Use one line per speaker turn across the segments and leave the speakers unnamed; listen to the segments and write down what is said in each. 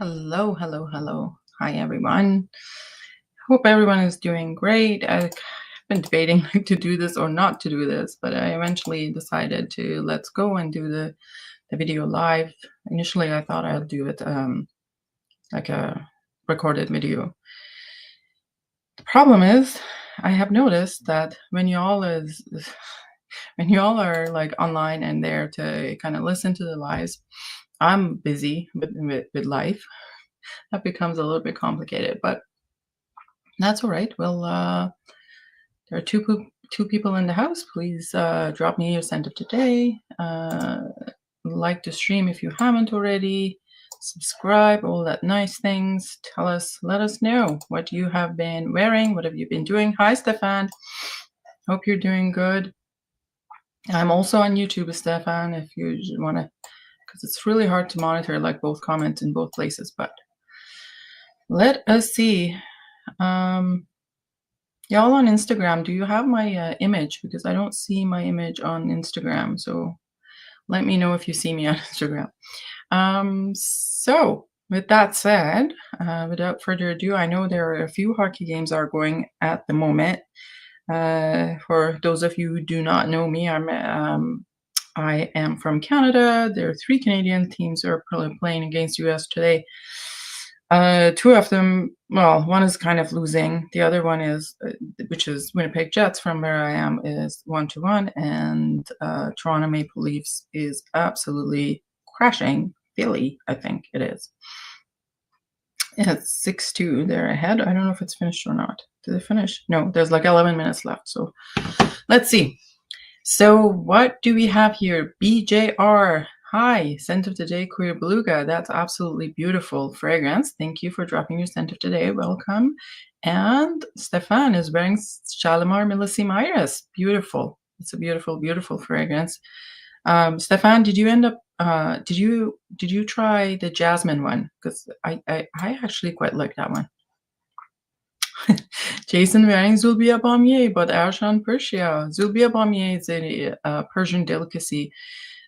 Hello, hello, hello. Hi, everyone. Hope everyone is doing great. I've been debating to do this or not to do this, but I eventually decided to let's go and do the video live. Initially, I thought I'll do it like a recorded video. The problem is, I have noticed that when you all are like online and there to kind of listen to the lives, I'm busy with life. That becomes a little bit complicated, but that's all right. Well, there are two people in the house. Please drop me your scent of today. Like the stream if you haven't already. Subscribe, all that nice things. Let us know what you have been wearing. What have you been doing? Hi, Stefan. Hope you're doing good. I'm also on YouTube, Stefan, if you want to, because it's really hard to monitor like both comments in both places. But let us see. Y'all on Instagram, do you have my image? Because I don't see my image on Instagram. So let me know if you see me on Instagram. So with that said, without further ado, I know there are a few hockey games are going at the moment. For those of you who do not know me, I am from Canada. There are 3 Canadian teams who are playing against US today. 2 of them, well, one is kind of losing. The other one is, which is Winnipeg Jets from where I am, is 1-1. And Toronto Maple Leafs is absolutely crashing Philly, I think it is. It's 6-2. They're ahead. I don't know if it's finished or not. Did it finish? No, there's like 11 minutes left. So let's see. So what do we have here? BJR. Hi, scent of today, Queer Beluga. That's absolutely beautiful fragrance. Thank you for dropping your scent of today. Welcome. And Stefan is wearing Shalimar Millesimeris. Beautiful. It's a beautiful, beautiful fragrance. Stefan, did you end up? Did you try the jasmine one? Because I actually quite like that one. Jason wearing Zulbia Bamier, but Arshan Persia. Zulbia Bamier is a Persian delicacy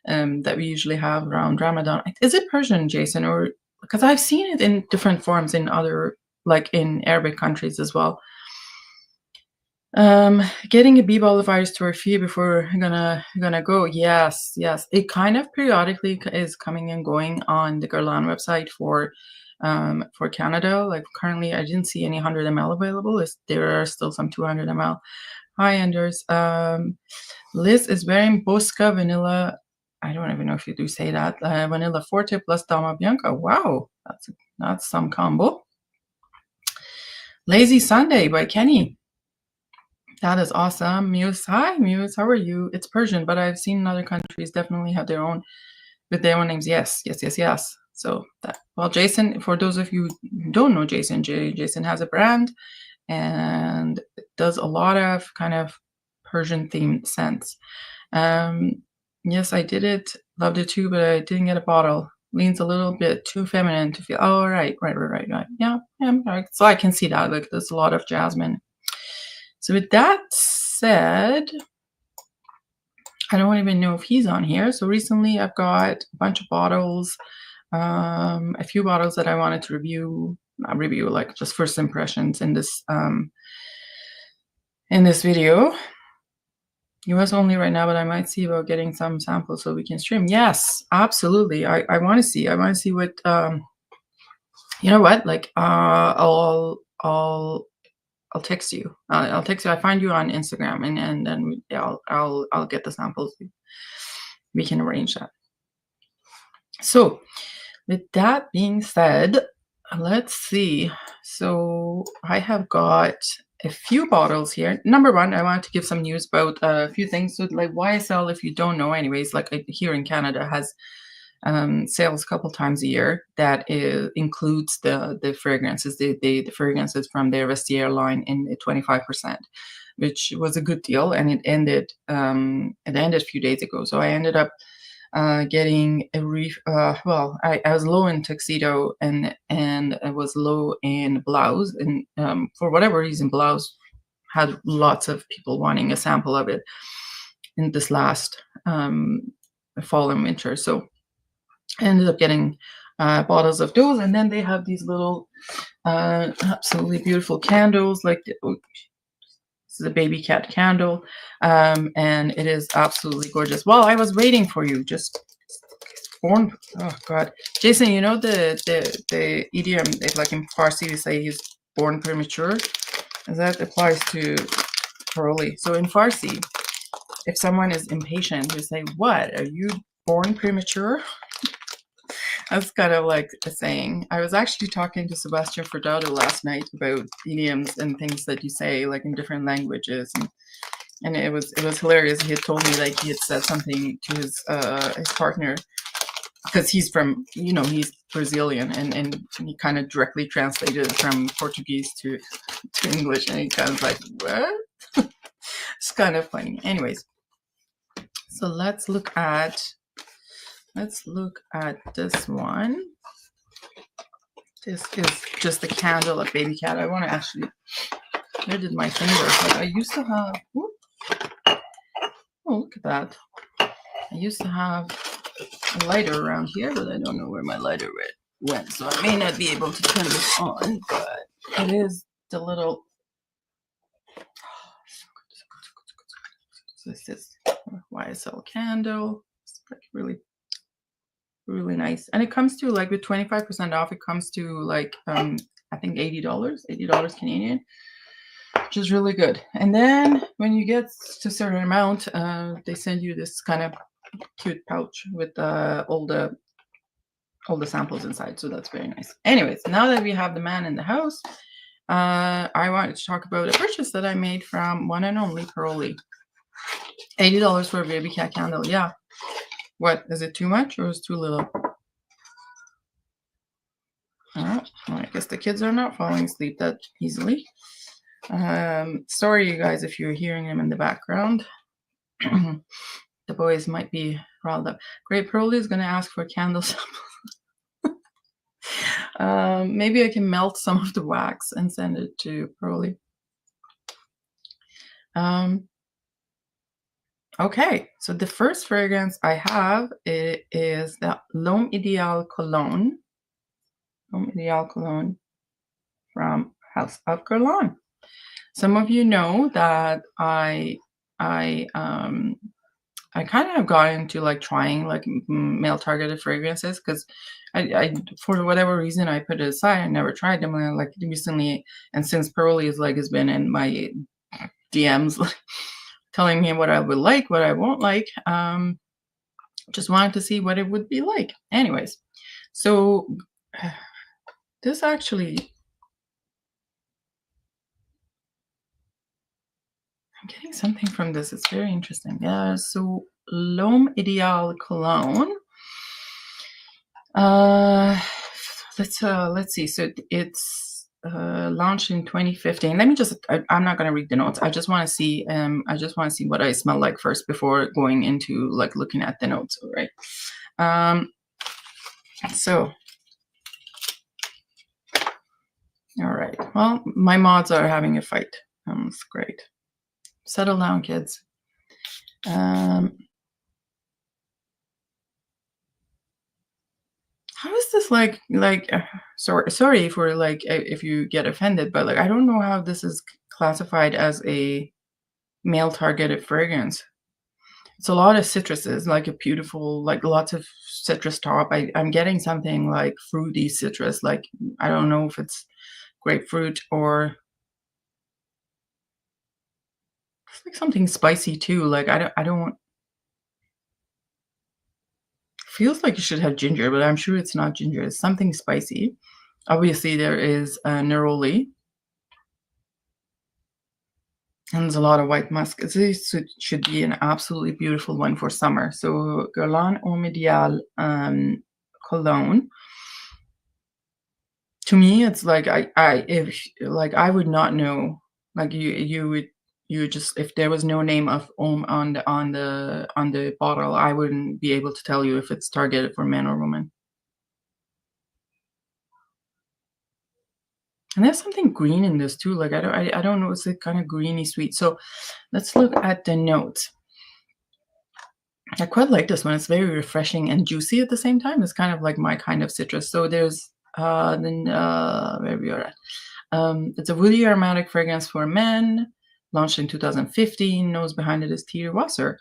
that we usually have around Ramadan. Is it Persian, Jason? Or because I've seen it in different forms in other, like in Arabic countries as well. Getting a bee virus to our feet before gonna go. Yes. It kind of periodically is coming and going on the Guerlain website for Canada. Like currently, I didn't see any 100 ml available. There are still some 200 ml. Hi, Anders. Liz is wearing Bosca Vanilla. I don't even know if you do say that. Vanilla Forte plus Dama Bianca. Wow, that's some combo. Lazy Sunday by Kenny. That is awesome. Muse, hi Muse, how are you? It's Persian, but I've seen in other countries definitely have their own with their own names. Yes. So that, well, Jason, for those of you who don't know Jason, Jason has a brand and does a lot of kind of Persian themed scents. Yes, I did it, loved it too, but I didn't get a bottle. Leans a little bit too feminine to feel. Oh, right. Yeah, right. So I can see that. Like there's a lot of jasmine. So with that said, I don't even know if he's on here. So recently I've got a bunch of bottles, a few bottles that I wanted to review, not review, like just first impressions in this video. US only right now, but I might see about getting some samples so we can stream. Yes, absolutely. I want to see. I want to see what you know what? Like I'll text you. I'll text you. I find you on Instagram, and then I'll get the samples. We can arrange that. So, with that being said, let's see. So I have got a few bottles here. Number one, I wanted to give some news about a few things. So, like YSL, if you don't know, anyways, like here in Canada, has sales a couple times a year that includes the fragrances, the fragrances from their Vestiaire line in 25%, which was a good deal, and it ended a few days ago. So I ended up getting a well, I was low in tuxedo and I was low in blouse, and for whatever reason, blouse had lots of people wanting a sample of it in this last fall and winter. So I ended up getting bottles of those, and then they have these little absolutely beautiful candles. Like this is a baby cat candle, and it is absolutely gorgeous. While I was waiting for you, just born. Oh God, Jason, you know the idiom, like in Farsi, we say he's born premature. That applies to Paroli. So in Farsi, if someone is impatient, you say, "What? Are you born premature?" That's kind of like a saying. I was actually talking to Sebastian Frederic last night about idioms and things that you say like in different languages, and it was hilarious. He had told me like he had said something to his partner, because he's from, he's Brazilian, and he kind of directly translated it from Portuguese to English, and he kind of like, what? It's kind of funny. Anyways, so let's look at this one. This is just a candle of baby cat. I want to actually, where did my finger? Like I used to have, whoop. Oh, look at that. I used to have a lighter around here, but I don't know where my lighter went, so I may not be able to turn this on, but it is the little, so this is YSL candle. It's like really, really nice, and it comes to like with 25% off, it comes to like I think $80 Canadian, which is really good. And then when you get to a certain amount, they send you this kind of cute pouch with all the samples inside, so that's very nice. Anyways, now that we have the man in the house, I wanted to talk about a purchase that I made from one and only Paroli. $80 for a baby cat candle. Yeah, what is it, too much or is it too little? Well, I guess the kids are not falling asleep that easily. Sorry you guys if you're hearing them in the background. The boys might be riled up. Great, Paroli is going to ask for a candle sample. Maybe I can melt some of the wax and send it to Paroli. Okay, so the first fragrance I have is the L'Homme Ideal Cologne. L'Homme Ideal Cologne from House of Guerlain. Some of you know that I kind of have got into like trying like male targeted fragrances, because I for whatever reason I put it aside. I never tried them, and like recently, and since Paroli is like has been in my DMs like, telling me what I would like, what I won't like, just wanted to see what it would be like. Anyways, so this actually, I'm getting something from this. It's very interesting. Yeah, so L'Homme Ideal Cologne. Let's see. So it's launched in 2015. Let me just, I'm not going to read the notes. I just want to see what I smell like first before going into like looking at the notes. All right. So all right. Well, my mods are having a fight. It's great. Settle down, kids. How is this like sorry for like if you get offended, but like I don't know how this is classified as a male targeted fragrance. It's a lot of citruses, like a beautiful, like lots of citrus top. I'm getting something like fruity citrus, like I don't know if it's grapefruit or it's like something spicy too. Like I don't feels like you should have ginger, but I'm sure it's not ginger. It's something spicy. Obviously, there is neroli, and there's a lot of white musk. This should be an absolutely beautiful one for summer. So, Guerlain Homme Ideal Cologne. To me, it's like I would not know. Like you just, if there was no name of Homme on the bottle, I wouldn't be able to tell you if it's targeted for men or women. And there's something green in this too. Like I don't know. It's like kind of greeny sweet. So let's look at the notes. I quite like this one. It's very refreshing and juicy at the same time. It's kind of like my kind of citrus. So there's then where we are at. It's a woody aromatic fragrance for men, launched in 2015. Nose behind it is Tierwasser.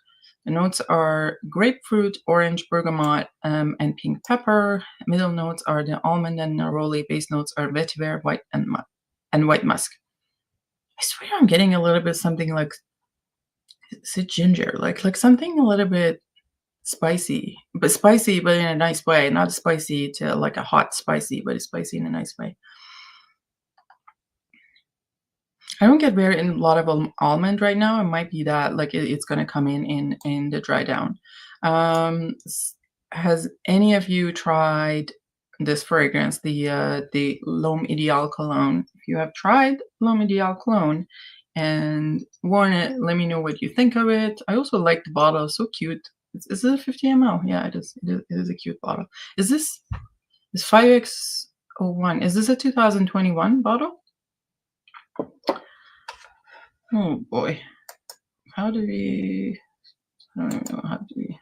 The notes are grapefruit, orange, bergamot, and pink pepper. Middle notes are the almond and neroli. Base notes are vetiver, white, and white musk. I swear I'm getting a little bit something like, is it ginger? Like something a little bit spicy, but in a nice way. Not spicy to like a hot spicy, but it's spicy in a nice way. I don't get very a lot of almond right now. It might be that like it's gonna come in the dry down. Has any of you tried this fragrance, the L'Homme Ideal cologne? If you have tried L'Homme Ideal cologne and worn it, let me know what you think of it. I also like the bottle, so cute. Is it a 50 ml? Yeah, it is. It is a cute bottle. Is 5X01? Is this a 2021 bottle? Oh boy. How do we, I don't even know how do we,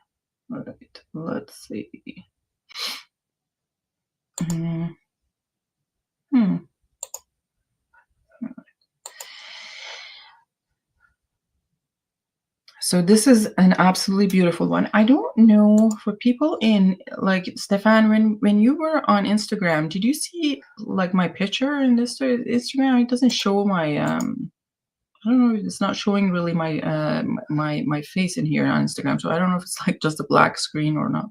all right, let's see. So this is an absolutely beautiful one. I don't know for people in like Stefan, when you were on Instagram, did you see like my picture in this Instagram? It doesn't show my I don't know. It's not showing really my my face in here on Instagram, so I don't know if it's like just a black screen or not.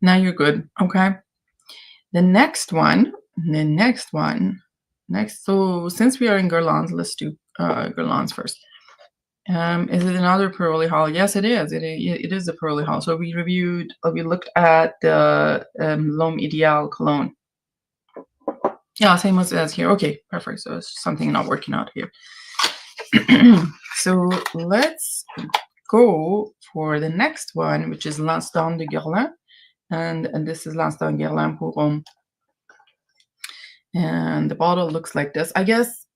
Now you're good. Okay. The next one. So since we are in Guerlain's, let's do Guerlain's first. Is it another Pearly Hall? Yes, it is. It is a Pearly Hall. So we looked at the L'Homme Ideal cologne. Yeah, same as here. Okay, perfect. So it's something not working out here. So let's go for the next one, which is L'Instant de Guerlain. And this is L'Instant Guerlain pour Homme. And the bottle looks like this. I guess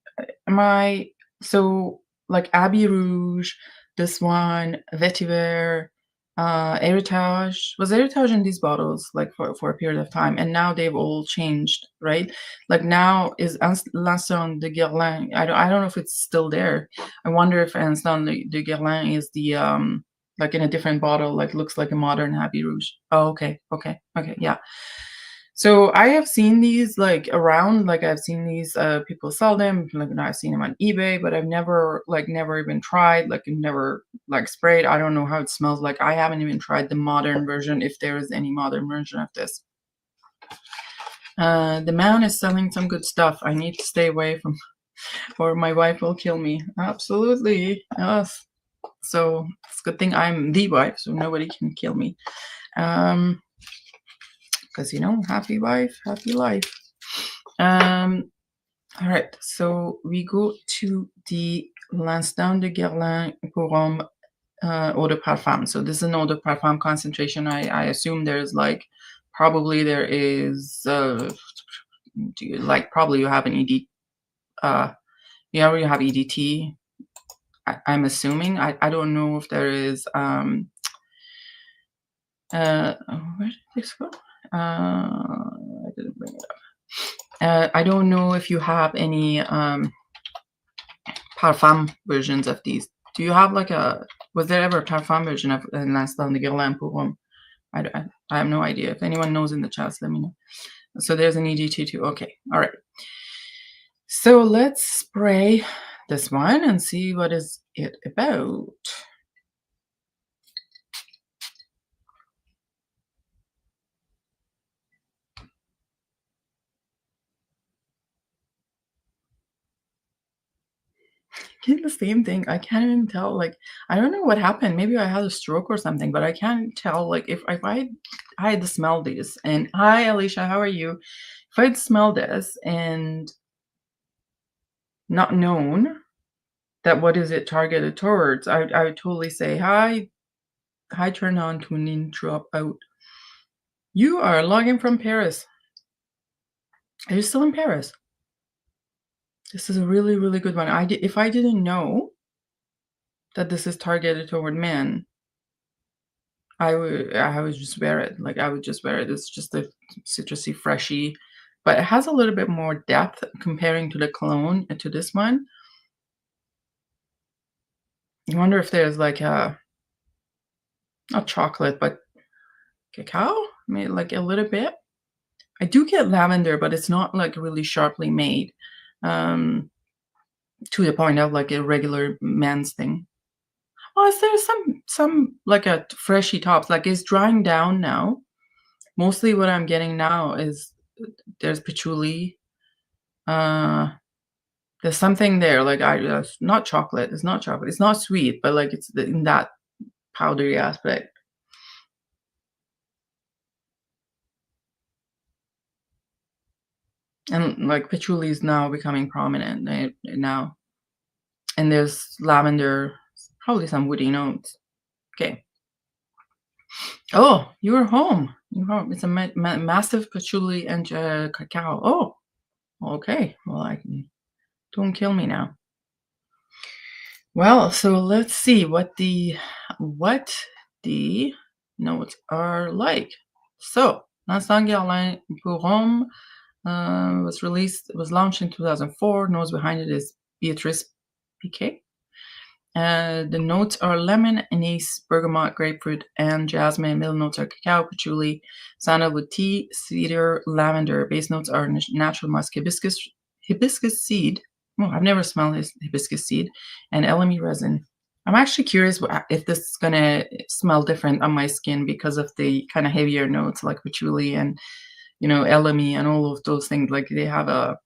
so like Abbey Rouge, this one, Vetiver, Heritage. Was Heritage in these bottles like for a period of time, and now they've all changed, right? Like now is L'Instant de Guerlain. I don't know if it's still there. I wonder if Instant de Guerlain is the like in a different bottle, like looks like a modern Abbey Rouge. Oh, okay, yeah. So I have seen these like around, like I've seen these people sell them, like I've seen them on eBay, but I've never even tried, like never like sprayed. I don't know how it smells like. I haven't even tried the modern version, if there is any modern version of this. The man is selling some good stuff. I need to stay away from, or my wife will kill me. Absolutely, yes. So it's a good thing I'm the wife, so nobody can kill me. Because happy wife, happy life. All right, so we go to the L'Instant de Guerlain pour Homme eau de parfum. So this is an eau de parfum concentration. I assume there's like, probably there is probably you have an ED, you already have EDT. I'm assuming. I don't know if there is where did this go? I didn't bring it up. I don't know if you have any parfum versions of these. Do you have like was there ever a parfum version of L'Instant de Guerlain pour Homme? I have no idea. If anyone knows in the chat, let me know. So there's an EDT too. Okay, all right. So let's spray this one and see what is it about. Get the same thing. I can't even tell. Like, I don't know what happened. Maybe I had a stroke or something, but I can't tell. Like, if I had to smell these, and hi Alicia, how are you? If I'd smelled this and not known that what is it targeted towards, I would totally say hi, turn on, tune in, drop out. You are logging from Paris. Are you still in Paris? This is a really, really good one. If I didn't know that this is targeted toward men, I would just wear it. Like, I would just wear it. It's just a citrusy, freshy, but it has a little bit more depth comparing to the cologne to this one. I wonder if there's like a not chocolate, but cacao, maybe like a little bit. I do get lavender, but it's not like really sharply made, to the point of like a regular men's thing. Oh, is there some like a freshy tops? Like it's drying down now. Mostly what I'm getting now is there's patchouli. Uh, there's something there like not chocolate. It's not chocolate. It's not sweet, but like it's in that powdery aspect. And like patchouli is now becoming prominent now. And there's lavender, probably some woody notes. Okay. Oh, you're home. You're home. It's a massive patchouli and cacao. Oh, okay. Well, don't kill me now. Well, so let's see what the notes are like. So, L'instant Guerlain pour Homme was launched in 2004. Nose behind it is Beatrice Piquet. The notes are lemon, anise, bergamot, grapefruit, and jasmine. Middle notes are cacao, patchouli, sandalwood tea, cedar, lavender. Base notes are natural musk, hibiscus seed. Oh, I've never smelled this hibiscus seed, and elemi resin. I'm actually curious if this is gonna smell different on my skin because of the kind of heavier notes like patchouli and elemi and all of those things. Like they have a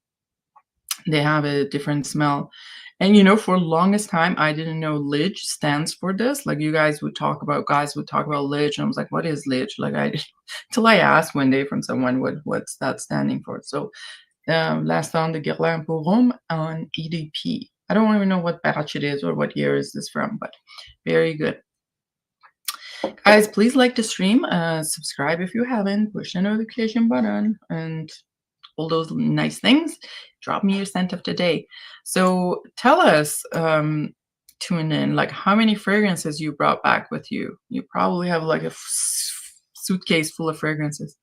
different smell. And for the longest time, I didn't know Lige stands for this. Like guys would talk about Lige, and I was like, what is Lige? Like till I asked one day from someone what's that standing for. So L'instant de Guerlain pour Homme on EDT. I don't even know what batch it is or what year is this from, but very good. Guys, please like the stream, subscribe if you haven't, push the notification button, and all those nice things. Drop me your scent of the day. So tell us, tune in, like how many fragrances you brought back with you. You probably have like a suitcase full of fragrances.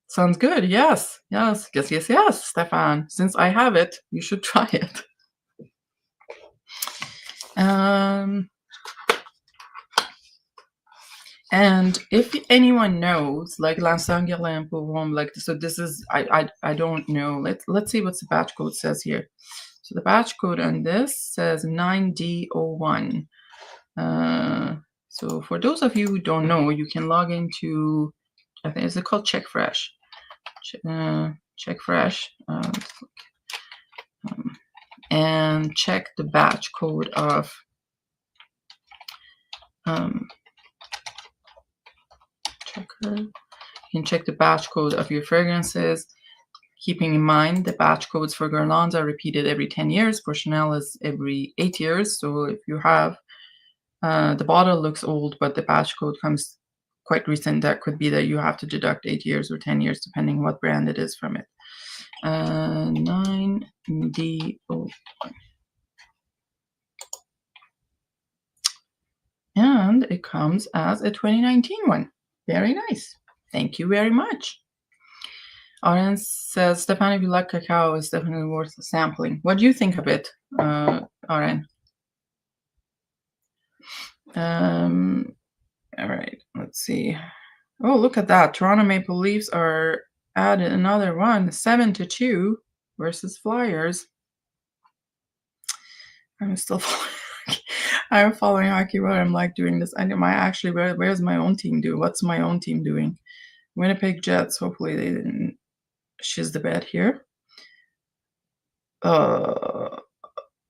Sounds good. Yes, Stefan. Since I have it, you should try it. And if anyone knows, like L'instant Guerlain pour Homme, like so, this is I don't know. Let's see what the batch code says here. So the batch code on this says 9D01. So for those of you who don't know, you can log into, I think it's called Check Fresh. Check Fresh, and check the batch code of you can check the batch code of your fragrances, keeping in mind the batch codes for Guerlains are repeated every 10 years. For Chanel is every 8 years. So if you have the bottle looks old, but the batch code comes quite recent, that could be that you have to deduct 8 years or 10 years, depending what brand it is from it. 9D01. And it comes as a 2019 one. Very nice. Thank you very much. Oren says, Stefan, if you like cacao, it's definitely worth sampling. What do you think of it, Oren? All right, let's see. Oh, look at that. Toronto Maple Leafs are added another one, 7-2 versus Flyers. I'm still following. I'm following hockey, but I'm like doing this. I know where's my own team do? What's my own team doing? Winnipeg Jets. Hopefully they didn't shiz the bed here. No,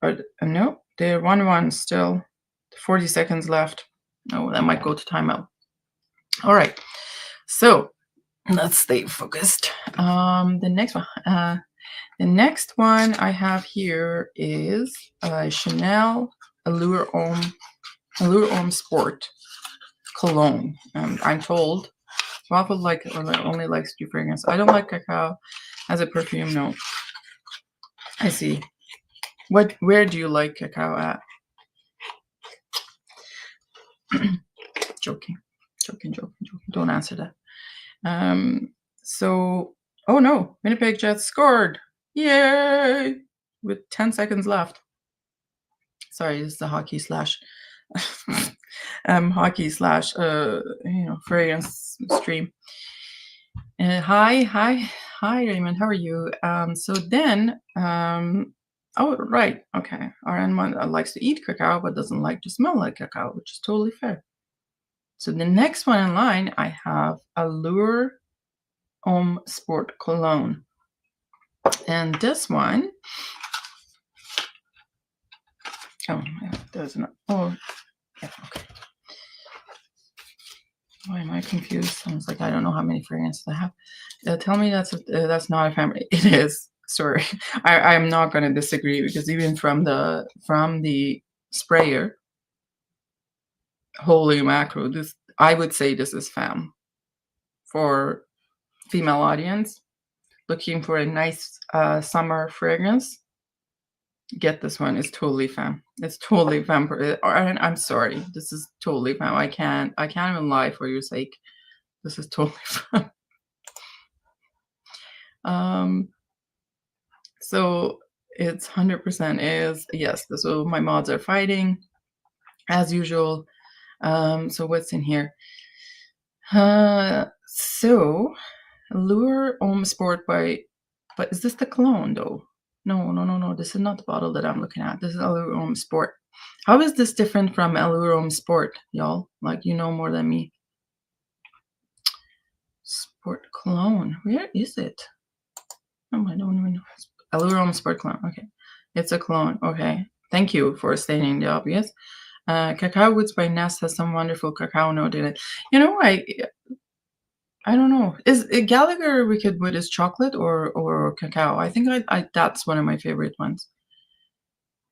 they're 1-1 still. 40 seconds left. Oh, that might go to timeout. All right. So let's stay focused. The next one I have here is Chanel Allure Homme Sport Cologne. I'm told Waffle only likes 2 fragrance. I don't like cacao as a perfume. No. I see. Where do you like cacao at? Joking. Joking. Don't answer that. So, oh no, Winnipeg Jets scored. Yay! With 10 seconds left. Sorry, this is the hockey slash fragrance stream. Hi, Raymond. How are you? So then, oh, right. Okay. RN1 likes to eat cacao, but doesn't like to smell like cacao, which is totally fair. So the next one in line, I have Allure Homme Sport Cologne. And this one, oh, there's an, oh, yeah, okay. Why am I confused? Sounds like I don't know how many fragrances I have. Tell me that's not a family. It is. Sorry, I'm not going to disagree, because even from the sprayer, holy macro, this, I would say this is femme for female audience looking for a nice summer fragrance. Get this one. It's totally femme. It's totally femme. I'm sorry. This is totally femme. I can't even lie for your sake. This is totally femme. So it's 100% is, yes. So my mods are fighting as usual. So what's in here? So Allure Homme Sport but is this the cologne though? No. This is not the bottle that I'm looking at. This is Allure Homme Sport. How is this different from Allure Homme Sport, y'all? Like, you know more than me. Sport cologne. Where is it? Oh, I don't even know. Allure Homme Sport cologne. Okay. It's a cologne. Okay. Thank you for stating the obvious. Cacao Woods by Nest has some wonderful cacao note in it. You know, I don't know. Is Gallagher Wicked Wood is chocolate or cacao? I think I that's one of my favorite ones.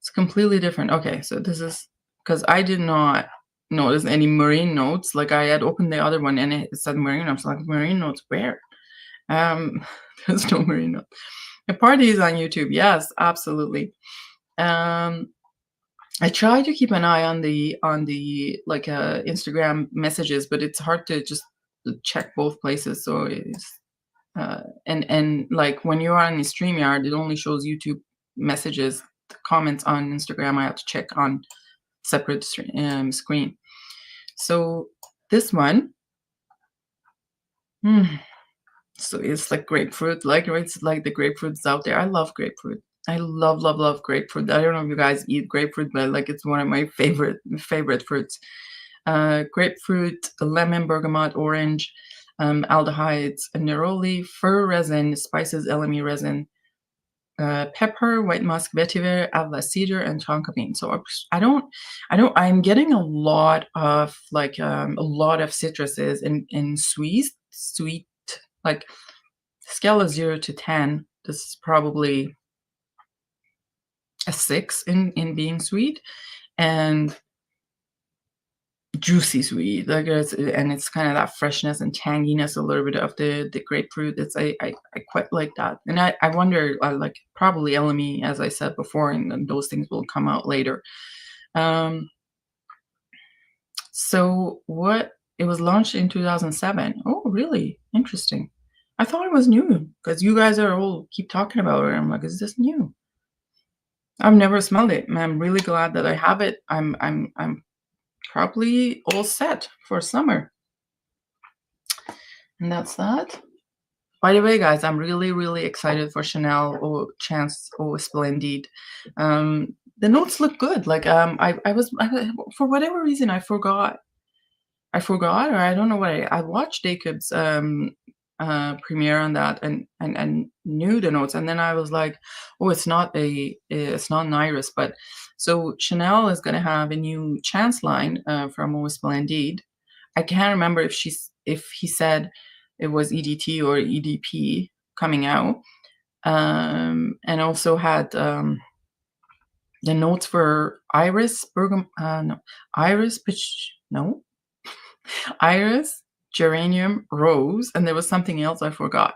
It's completely different. Okay, so this is because I did not notice any marine notes. Like, I had opened the other one and it said marine. I was like, marine notes where? There's no marine note. The party is on YouTube. Yes, absolutely. I try to keep an eye on the like Instagram messages, but it's hard to just check both places. So it's and like when you're on the StreamYard, it only shows YouTube messages. The comments on Instagram I have to check on separate screen. So this one, so it's like grapefruit, like it's like the grapefruits out there. I love grapefruit. I love grapefruit. I don't know if you guys eat grapefruit, but like it's one of my favorite fruits. Grapefruit, lemon, bergamot, orange, aldehydes, neroli, fir resin, spices, LME resin, pepper, white musk, vetiver, avla cedar, and tonka bean. So I'm getting a lot of like a lot of citruses in sweet, like scale of 0 to 10. This is probably a 6 in being sweet and juicy sweet, like it's kind of that freshness and tanginess, a little bit of the grapefruit. It's I quite like that, and I wonder, like probably LME, as I said before, and those things will come out later. So what, it was launched in 2007. Oh, really? Interesting. I thought it was new because you guys are all keep talking about it. I'm like, is this new? I've never smelled it, and I'm really glad that I have it. I'm probably all set for summer. And that's that. By the way, guys, I'm really excited for Chanel or Chance or Splendid. The notes look good. Like I was for whatever reason I forgot, or I don't know what I watched Jacob's premiere on that and knew the notes, and then I was like, oh, it's not an iris. But so Chanel is going to have a new Chance line from Eau Splendide. I can't remember if he said it was EDT or EDP coming out, and also had the notes for iris, iris, geranium, rose, and there was something else I forgot.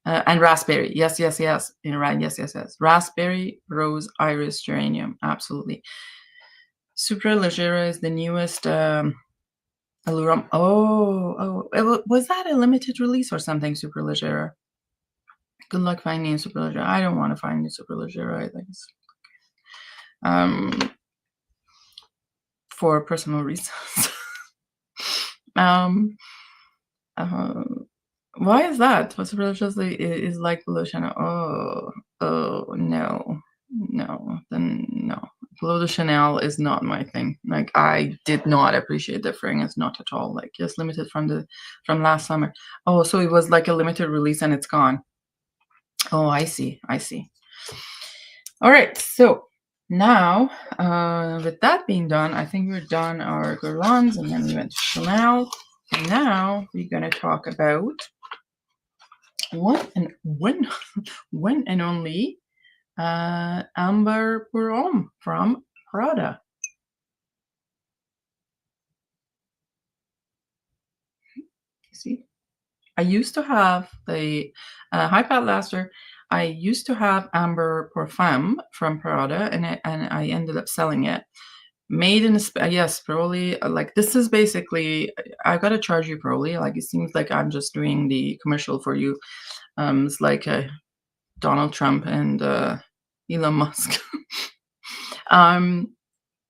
And raspberry. Yes. You're right. Yes. Raspberry, rose, iris, geranium. Absolutely. Supra Leggera is the newest Allure. Was that a limited release or something? Superleggera. Good luck finding Superleggera. I don't want to find a Superleggera. I think it's for personal reasons. Why is that? What's religiously is like below Chanel? Oh no, then no. Below the Chanel is not my thing. Like I did not appreciate the fragrance, not at all. Like just limited from last summer. Oh, so it was like a limited release and it's gone. Oh, I see. All right, so now with that being done, I think we're done our Guerlains, and then we went to Chanel. And now we're gonna talk about when and only Ambre pour Homme from Prada. See, I used to have the High Pat Laster. I used to have Ambre Parfum from Prada, and I ended up selling it. Made in yes, probably like this is basically I gotta charge you probably. Like it seems like I'm just doing the commercial for you. It's like Donald Trump and Elon Musk.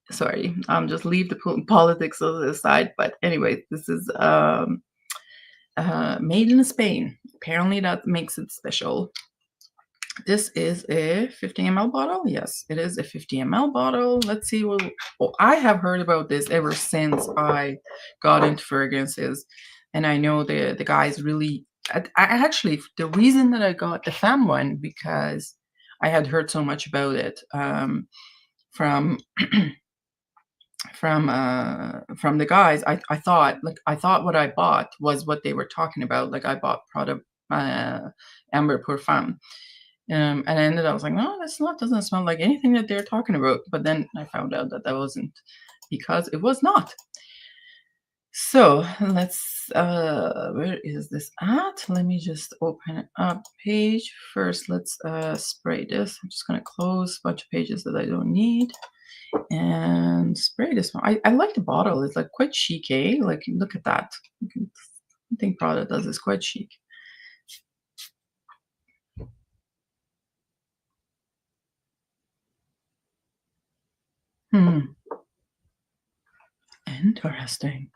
Sorry, just leave the politics aside. But anyway, this is made in Spain. Apparently, that makes it special. This is a 50 ml bottle. Yes, it is a 50 ml bottle. Let's see. I have heard about this ever since I got into fragrances, and I know the guys really. I actually, the reason that I got the femme one because I had heard so much about it from from the guys. I thought what I bought was what they were talking about. Like I bought Prada Ambre Parfum. And I ended up, I was like, no, this doesn't smell like anything that they're talking about. But then I found out that wasn't because it was not. So let's, where is this at? Let me just open up page. First, let's spray this. I'm just going to close a bunch of pages that I don't need and spray this one. I like the bottle. It's like quite chic, eh? Like, look at that. I think Prada does this quite chic. Interesting.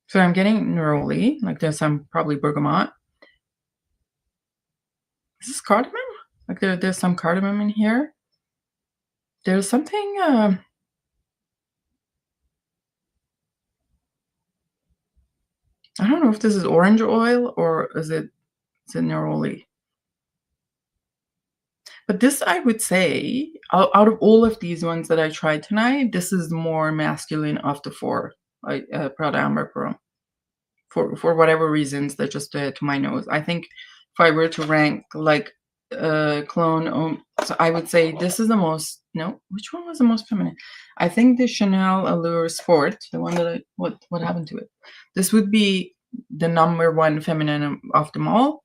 So I'm getting neroli, like there's some probably bergamot. Is this cardamom? Like there's some cardamom in here. There's something, I don't know if this is orange oil or is it neroli. But this, I would say, out of all of these ones that I tried tonight, this is more masculine of the four, like Prada Ambre Pro. For whatever reasons, that just to my nose. I think if I were to rank like cologne, so I would say this is the most. No, which one was the most feminine? I think the Chanel Allure Sport, the one that what happened to it? This would be the number one feminine of them all.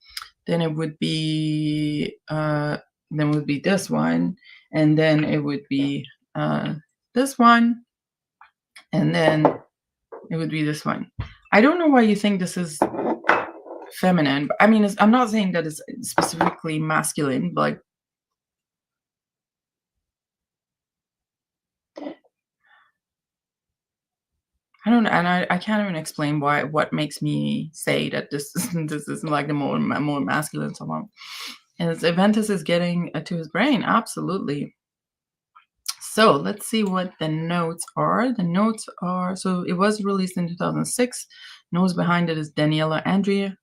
Then it would be this one, and then it would be this one, and then it would be this one. I don't know why you think this is feminine, but I mean, I'm not saying that it's specifically masculine, but like, I don't know, and I can't even explain what makes me say that this is like the more masculine someone. And Aventus is getting to his brain, absolutely. So let's see what the notes are. The notes are, so it was released in 2006. Notes behind it is Daniela Andrea.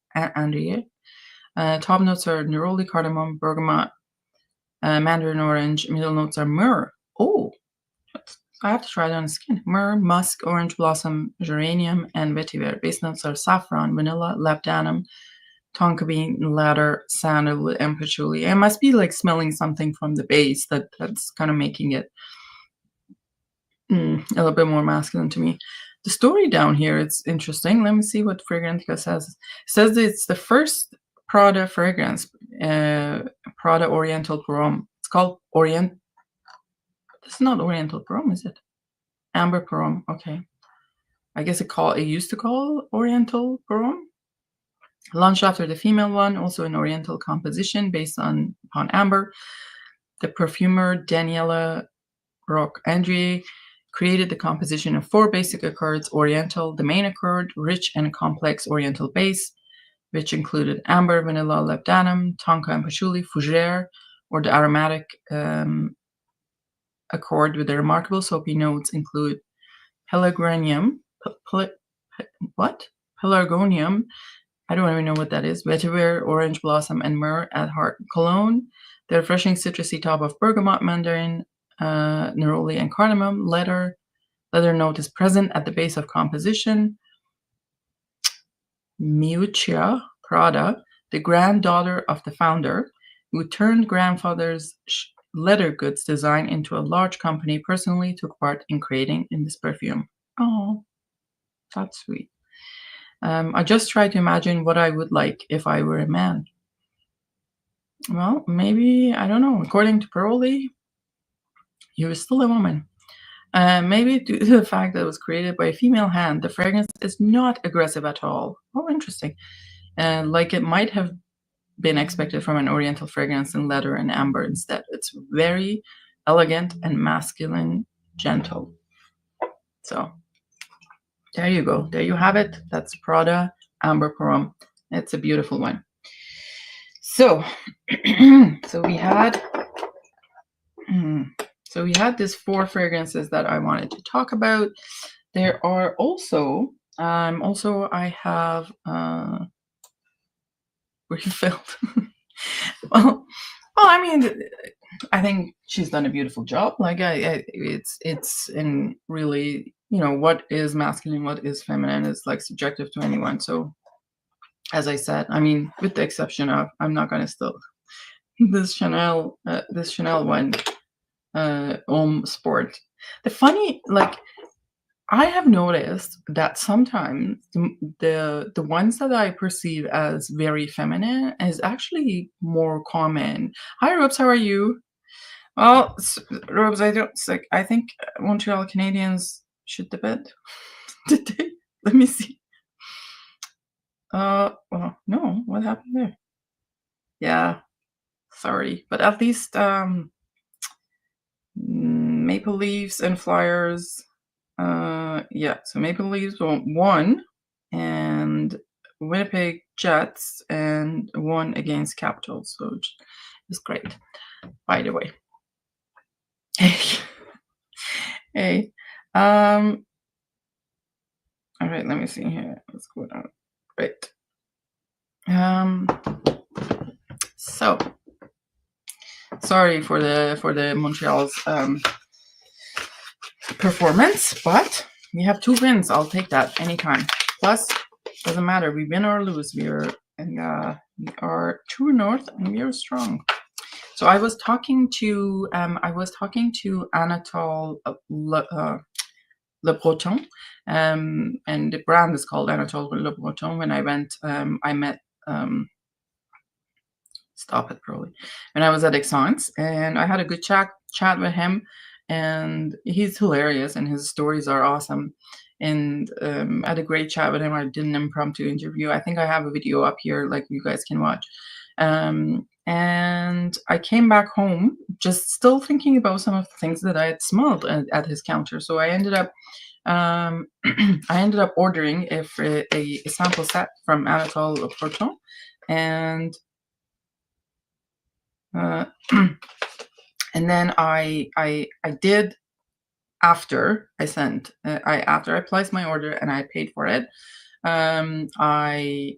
Top notes are neroli, cardamom, bergamot, mandarin orange. Middle notes are myrrh. Oh, I have to try it on the skin. Myrrh, musk, orange blossom, geranium, and vetiver. Base notes are saffron, vanilla, labdanum, tonka bean, ladder, sandalwood, and patchouli. It must be like smelling something from the base that's kind of making it a little bit more masculine to me. The story down here, it's interesting. Let me see what Fragrantica says. It says it's the first Prada fragrance, Prada Oriental Porum. It's called Orient. It's not Oriental Porum, is it? Amber Porum. Okay. I guess it used to call Oriental Porum. Launched after the female one, also an Oriental composition based upon Amber. The perfumer Daniela Roch-André created the composition of 4 basic accords: Oriental, the main accord, rich and complex Oriental base, which included amber, vanilla, labdanum, tonka and patchouli, fougere, or the aromatic accord with the remarkable soapy notes include pelargonium, pelargonium, I don't even know what that is, vetiver, orange blossom, and myrrh at heart. Cologne, the refreshing citrusy top of bergamot, mandarin, neroli, and cardamom. Leather note is present at the base of composition. Miuccia Prada, the granddaughter of the founder, who turned grandfather's leather goods design into a large company, personally took part in creating in this perfume. Oh, that's sweet. I just try to imagine what I would like if I were a man. Well, maybe, I don't know, according to Pearly, you are still a woman. Maybe due to the fact that it was created by a female hand, the fragrance is not aggressive at all. Oh, interesting. Like it might have been expected from an Oriental fragrance in leather and amber instead. It's very elegant and masculine, gentle. So there you go. There you have it. That's Prada Amber Porum. It's a beautiful one. So, so we had these 4 fragrances that I wanted to talk about. There are also I have refilled. well, I mean, I think she's done a beautiful job. Like it's in really, what is masculine, what is feminine is like subjective to anyone. So as I said, I mean, with the exception of, I'm not going to steal this Chanel one, Homme Sport. The funny, I have noticed that sometimes the ones that I perceive as very feminine is actually more common. Hi, Robes, how are you? Well, Robes, I think Montreal Canadiens shit the bed today. Let me see. Well, no, what happened there? Yeah, sorry, but at least Maple Leafs and Flyers. Yeah, so Maple Leafs won, and Winnipeg Jets and won against Capitals. So it's great. By the way, hey, all right. Let me see here. What's going on? Right. So sorry for the Montreal's performance, but we have 2 wins. I'll take that anytime. Plus, doesn't matter. We win or lose. We are true north, and we are strong. So I was talking to Anatole Lebreton, and the brand is called Anatole Lebreton. When I went, I met. Stop it, probably. When I was at Exxon's, and I had a good chat with him, and he's hilarious, and his stories are awesome. And I had a great chat with him. I did an impromptu interview. I think I have a video up here, like you guys can watch. And I came back home just still thinking about some of the things that I had smelled at his counter. So I ended up ordering a sample set from Anatole Lebreton, and and then I did, after I placed my order and I paid for it, I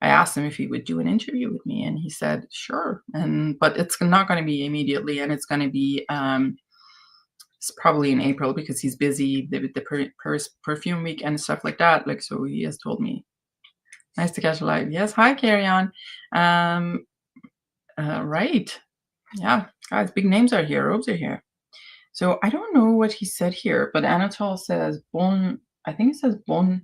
asked him if he would do an interview with me, and he said sure. But it's not going to be immediately, and it's going to be it's probably in April, because he's busy with the perfume week and stuff like that. Like, so he has told me. Nice to catch a live. Yes, hi, Carry On. Right. Yeah, guys, big names are here. Robes are here. So I don't know what he said here, but Anatole says bon. I think it says bon.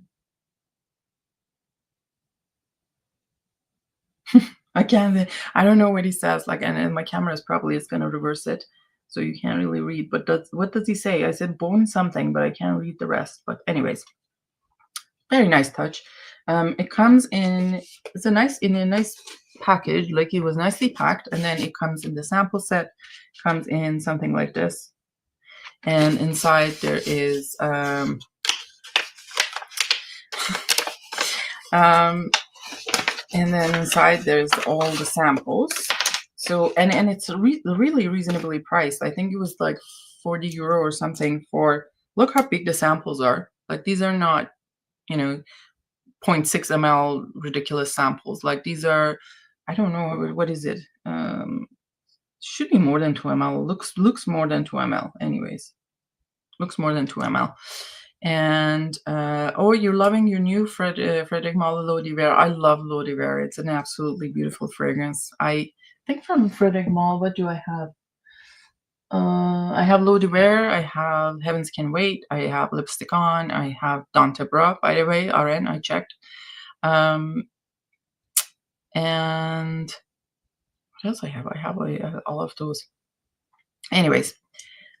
I can't. I don't know what he says. Like, and my camera is probably is going to reverse it, so you can't really read. But what does he say? I said bone something, but I can't read the rest. But anyways, very nice touch. It comes in. It's in a nice package. Like it was nicely packed, and then it comes in the sample set. Comes in something like this, and inside there is and then inside there's all the samples. So and it's really reasonably priced. I think it was like 40 euro or something for. Look how big the samples are. Like these are not, 0.6 ml ridiculous samples. Like these are, I don't know, what is it? Should be more than 2 ml. Looks more than 2 ml. Anyways, looks more than 2 ml. And oh, you're loving your new Frederic Malle L'Eau d'Hiver. I love L'Eau d'Hiver. It's an absolutely beautiful fragrance. I think from Frederic Malle, what do I have? I have L'Eau d'Hiver. I have Heavens Can Wait. I have Lipstick On. I have Dante Bra, by the way, RN. I checked. And what else I have? I have all of those. Anyways,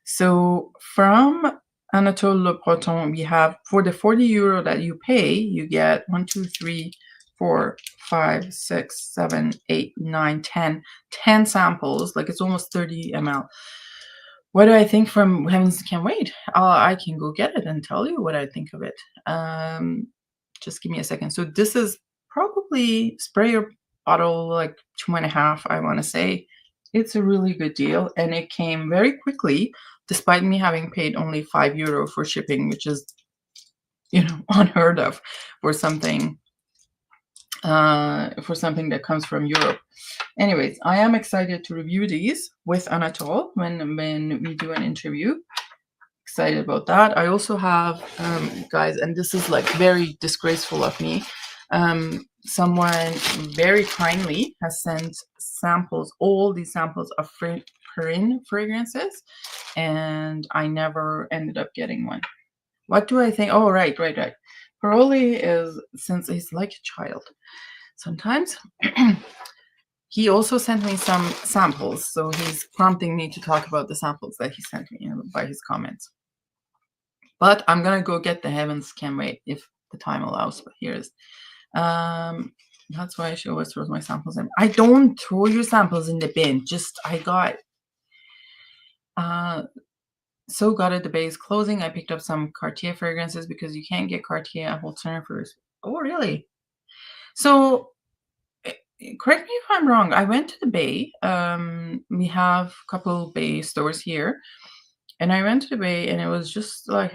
so from Anatole Lebreton, we have, for the 40 euro that you pay, you get 1, 2, 3, 4, 5, 6, 7, 8, 9, 10 samples. Like it's almost 30 ml. What do I think from Heavens Can't Wait? I can go get it and tell you what I think of it. Just give me a second. So this is probably spray or bottle like 2.5, I want to say. It's a really good deal, and it came very quickly, despite me having paid only 5 euro for shipping, which is, unheard of for something that comes from Europe. Anyways, I am excited to review these with Anatole when we do an interview. Excited about that. I also have, guys, and this is like very disgraceful of me. Someone very kindly has sent samples, all these samples of Perrine fragrances, and I never ended up getting one. What do I think? Oh, right. Paroli is, since he's like a child, sometimes. He also sent me some samples, so he's prompting me to talk about the samples that he sent me by his comments. But I'm gonna go get the Heavens Can Wait if the time allows. But here's, that's why she always throws my samples in. I don't throw your samples in the bin. Just I got, so gutted the bay is closing. I picked up some Cartier fragrances because you can't get Cartier at Wholesale first. Oh, really? So correct me if I'm wrong. I went to the Bay. We have a couple Bay stores here. And I went to the Bay, and it was just like,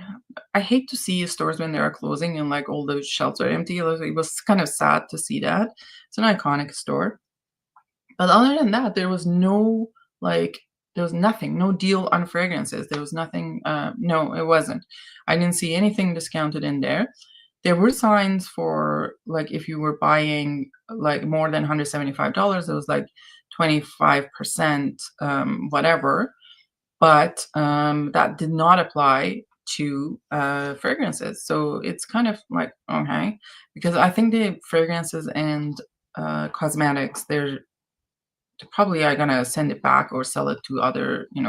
I hate to see stores when they are closing and like all the shelves are empty. It was kind of sad to see that. It's an iconic store. But other than that, there was no, there was nothing, no deal on fragrances. There was nothing. No, it wasn't. I didn't see anything discounted in there. There were signs for, like, if you were buying like more than $175, it was like 25%, whatever. But that did not apply to fragrances. So it's kind of like, okay, because I think the fragrances and cosmetics, they probably are gonna send it back or sell it to other, I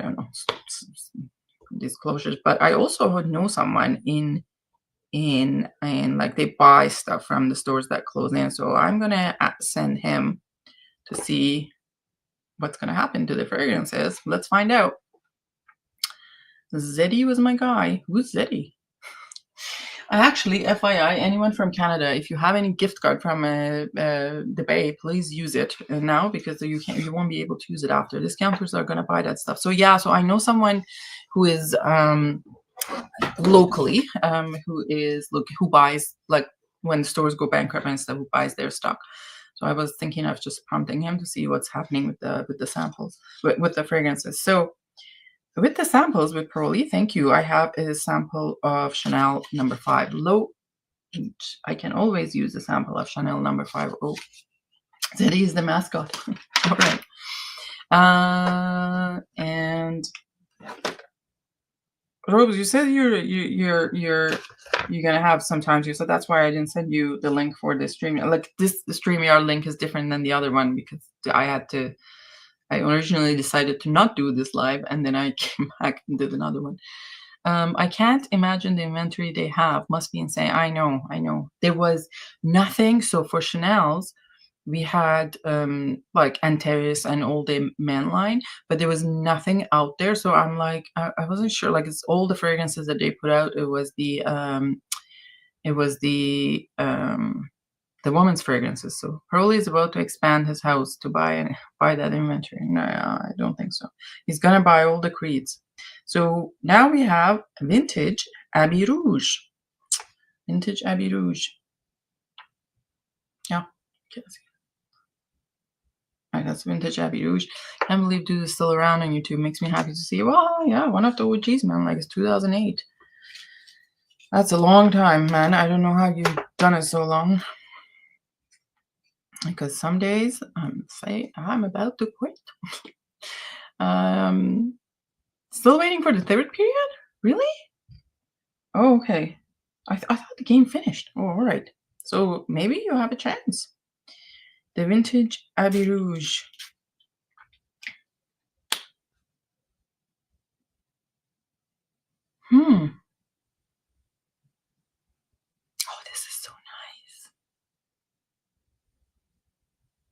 don't know, disclosures. But I also know someone in like they buy stuff from the stores that close in. So I'm gonna send him to see what's gonna happen to the fragrances. Let's find out. Zeddy was my guy. Who's Zeddy? Actually, FYI, anyone from Canada, if you have any gift card from the Bay, please use it now, because you won't be able to use it after. Discounters are gonna buy that stuff. So yeah, so I know someone who is locally, who buys, like, when stores go bankrupt and stuff, who buys their stock. So I was thinking of just prompting him to see what's happening with the samples, with the fragrances. So with the samples, with Pearly, thank you. I have a sample of Chanel No. 5 Low. I can always use a sample of Chanel No. 5. Oh, that is the mascot. All right. And Rose, you said you're gonna have sometimes. You said that's why I didn't send you the link for the stream. Like this, the StreamYard link is different than the other one because I originally decided to not do this live, and then I came back and did another one. I can't imagine the inventory they have. Must be insane. I know. There was nothing. So for Chanel's, we had like Antares and all the men line, but there was nothing out there. So I'm like, I wasn't sure. Like it's all the fragrances that they put out. It was the woman's fragrances. So Hurley is about to expand his house to buy that inventory. No, I don't think so. He's gonna buy all the creeds. So now we have vintage Abbey Rouge. Vintage Abbey Rouge. Yeah. Okay, right, that's vintage Abbey Rouge. Can't believe dude is still around on YouTube. Makes me happy to see. Well, yeah, one of the OGs, man. Like it's 2008. That's a long time, man. I don't know how you've done it so long. Because some days say I'm about to quit. Still waiting for the third period? Really? Oh, okay. I thought the game finished. Oh, all right. So maybe you have a chance. The vintage Abbey Rouge. Oh, this is so nice.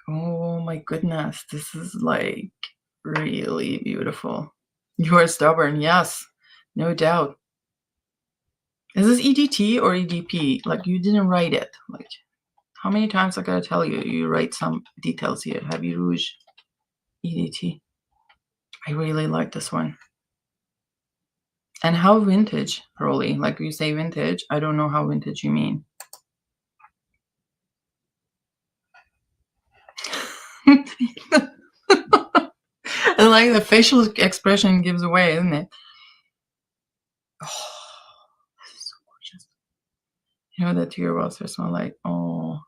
Oh my goodness. This is like really beautiful. You are stubborn. Yes, no doubt. Is this EDT or EDP? Like you didn't write it. Like how many times I gotta tell you? You write some details here. Abbey Rouge EDT. I really like this one. And how vintage, Rolly? Like you say vintage. I don't know how vintage you mean. And like the facial expression gives away, isn't it? Oh, this is so gorgeous. You know that tear wells are smell like, oh,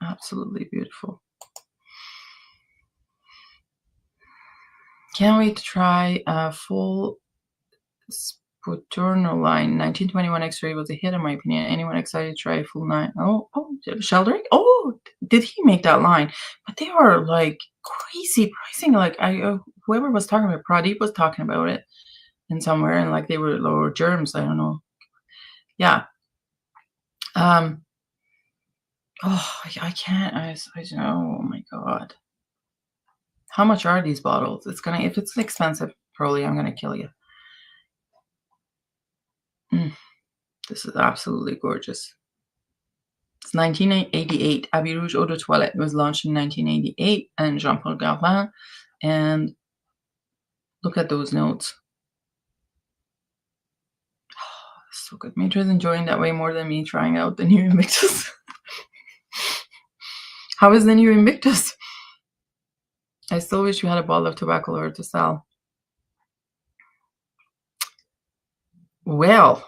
absolutely beautiful. Can't wait to try a full Sputurno line. 1921 X-ray was a hit in my opinion. Anyone excited to try a full line? Oh, Sheldrick? Oh, did he make that line? But they are like crazy pricing. Like whoever was talking about Pradeep was talking about it in somewhere, and like they were lower germs. I don't know. Yeah. Oh, I can't. I know. Oh my god. How much are these bottles? It's gonna, if it's expensive, probably I'm gonna kill you. This is absolutely gorgeous. It's 1988. Abbey Rouge Eau de Toilette was launched in 1988, and Jean-Paul Guerlain. And look at those notes. Oh, so good. Mitra's enjoying that way more than me trying out the new Invictus. How is the new Invictus? I still wish we had a bottle of tobacco or to sell. Well,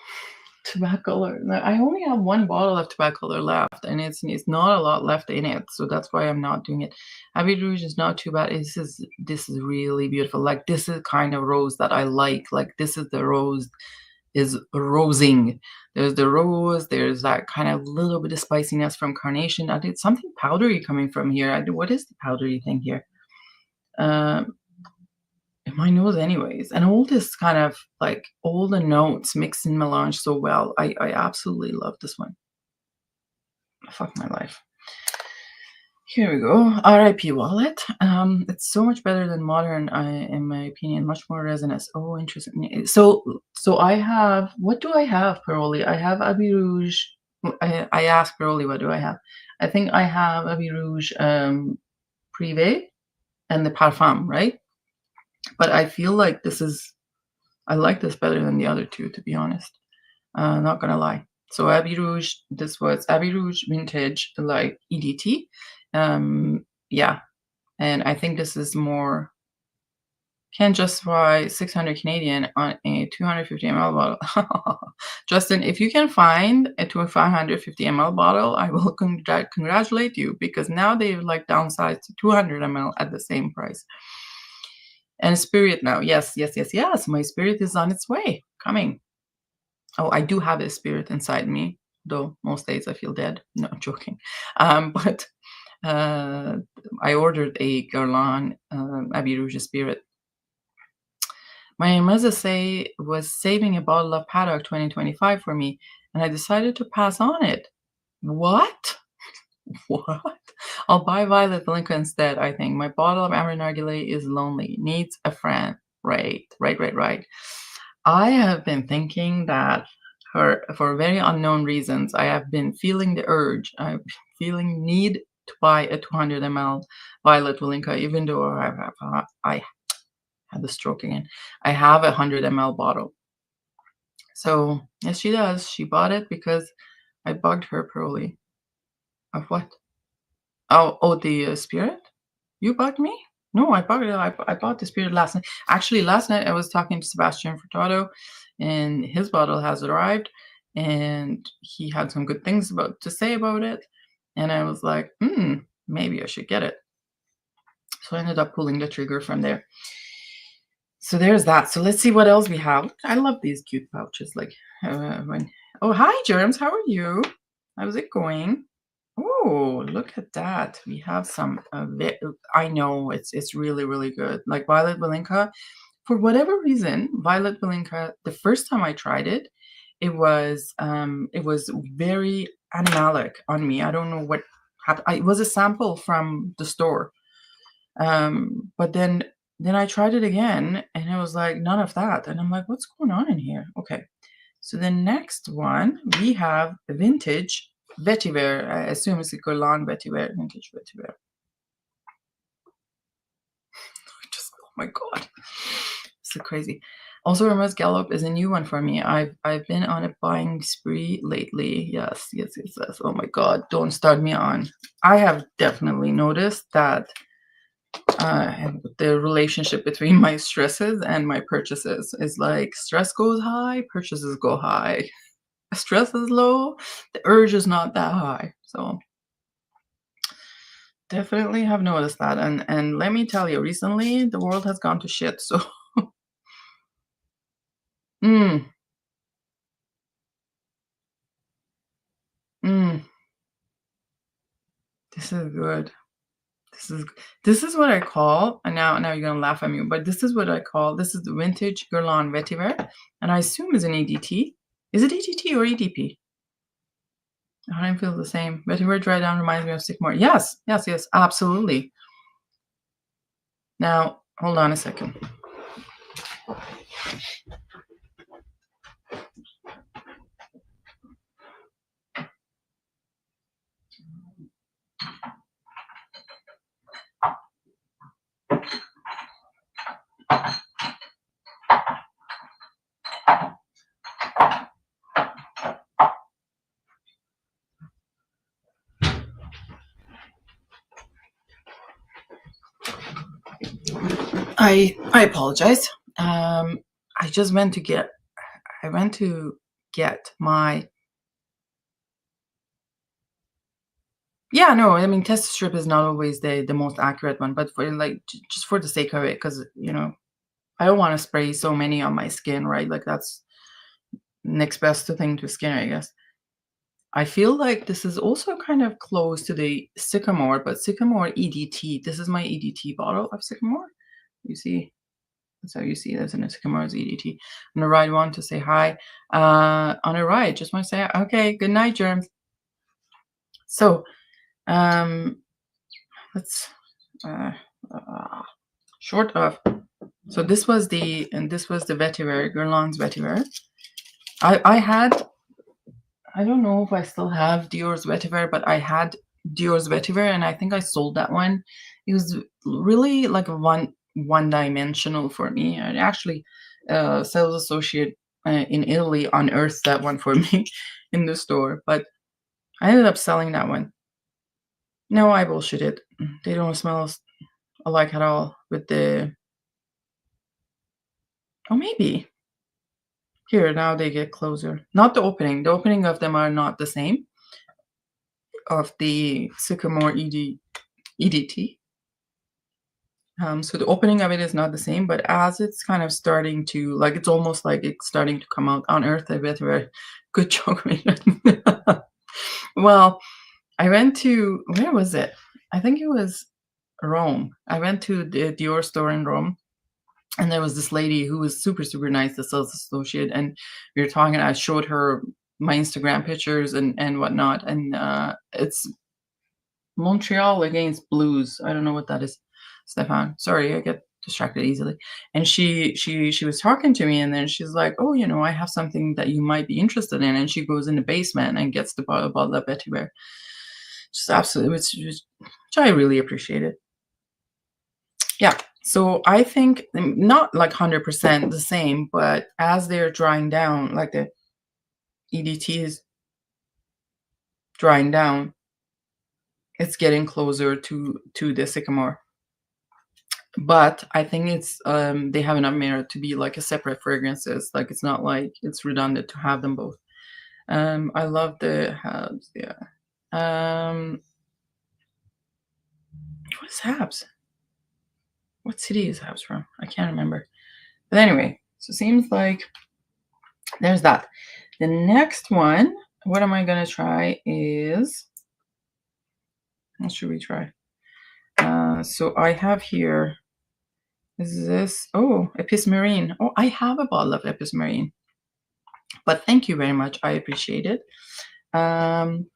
tobacco. I only have one bottle of tobacco left, and it's not a lot left in it, so that's why I'm not doing it. Abbey Rouge is not too bad. This is really beautiful. Like this is kind of rose that I like. Like this is the rose is rosing. There's the rose. There's that kind of little bit of spiciness from carnation. I did something powdery coming from here. What is the powdery thing here? In my nose anyways, and all this kind of like all the notes mixed in melange so well. I absolutely love this one. Fuck my life. Here we go. R.I.P. Wallet. It's so much better than modern, in my opinion. Much more resonance. Oh, interesting. So I have, what do I have, Paroli? I have Abbey Rouge. I asked Paroli, what do I have? I think I have Abbey Rouge Privé and the Parfum, right? But I feel like I like this better than the other two, to be honest. Not gonna lie. So Abbey Rouge, this was Abbey Rouge Vintage, like EDT. Yeah. And I think this is more, can justify 600 Canadian on a 250 ml bottle. Justin, if you can find a 550 ml bottle, I will congratulate you, because now they've like downsized to 200 ml at the same price. And spirit now. Yes, yes, yes, yes. My spirit is on its way, coming. Oh, I do have a spirit inside me, though most days I feel dead. No, I'm joking. But uh, I ordered a Guerlain Abbey Rouge spirit. My mother was saving a bottle of Paddock 2025 for me, and I decided to pass on it. What? What? I'll buy Violet Valinka instead, I think. My bottle of Ambre Narguilé is lonely, needs a friend. Right, right, right, right. I have been thinking that for very unknown reasons, I have been feeling the urge. I'm feeling need to buy a 200 ml Violet Valinka, even though I had the stroke again. I have a 100 ml bottle. So yes, she does. She bought it because I bugged her probably. Of what? Oh, the spirit? You bugged me? No, I bugged it. I bought the spirit last night. Actually, last night I was talking to Sebastian Furtado, and his bottle has arrived, and he had some good things to say about it. And I was like, maybe I should get it. So I ended up pulling the trigger from there. So there's that. So let's see what else we have. I love these cute pouches. Like oh, hi Germs, how are you? How's it going? Oh, look at that. We have some I know it's really, really good. Like Violet Valinka. For whatever reason, Violet Valinka, the first time I tried it, it was very animalic on me. I don't know what happened. It was a sample from the store. But then I tried it again and it was like none of that. And I'm like, what's going on in here? Okay. So the next one we have vintage Vetiver. I assume it's a Guerlain Vetiver, vintage Vetiver. Oh my god, so crazy. Also, Hermes Gallop is a new one for me. I've been on a buying spree lately. Yes, yes, yes, yes. Oh my god, don't start me on. I have definitely noticed that the relationship between my stresses and my purchases is like stress goes high, purchases go high. Stress is low, the urge is not that high. So definitely have noticed that. And let me tell you, recently the world has gone to shit. So mm, mm, this is good. This is what I call, and now you're gonna laugh at me, but this is what I call, this is the vintage Guerlain Vetiver, and I assume is an EDT. Is it EDT or EDP? I don't feel the same. Vetiver dry down reminds me of Sycamore. Yes, yes, yes, absolutely. Now, hold on a second. I apologize. I just went to get my no, I mean test strip is not always the most accurate one, but for like just for the sake of it, because I don't want to spray so many on my skin, right? Like that's next best thing to skin, I guess. I feel like this is also kind of close to the Sycamore, but Sycamore EDT. This is my EDT bottle of Sycamore. You see, that's how you see this in a Sycamore's EDT. On the right one to say hi. On the right, just want to say, okay, good night, Germs. So, let's, short of, so this was the Vetiver, Guerlain's Vetiver. I don't know if I still have Dior's Vetiver, but I had Dior's Vetiver, and I think I sold that one. It was really like one-dimensional for me. And actually, sales associate in Italy unearthed that one for me in the store, but I ended up selling that one. No, I bullshitted. They don't smell alike at all with the. Oh, maybe. Here, now they get closer. Not the opening. The opening of them are not the same. Of the Sycamore EDT. So the opening of it is not the same, but as it's kind of starting to, like, it's almost like it's starting to come out. Unearth a Vetiver. Good job, Megan. Well, I went to, where was it? I think it was Rome. I went to the Dior store in Rome, and there was this lady who was super, super nice, the sales associate, and we were talking. I showed her my Instagram pictures and whatnot, and it's Montreal against Blues. I don't know what that is, Stefan. Sorry, I get distracted easily. And she was talking to me, and then she's like, "Oh, I have something that you might be interested in." And she goes in the basement and gets the bottle of Vetiver. Just absolutely, which I really appreciated. Yeah. So I think not like 100% the same, but as they're drying down, like the EDT is drying down, it's getting closer to the sycamore. But I think it's they have enough merit to be like a separate fragrances. Like it's not like it's redundant to have them both. I love the Habs, yeah. What's Habs? What city is Habs from? I can't remember. But anyway, so it seems like there's that. The next one, what am I gonna try is, what should we try? So I have here, is this, oh, Epismarine. Oh, I have a bottle of Epismarine. But thank you very much. I appreciate it. I'm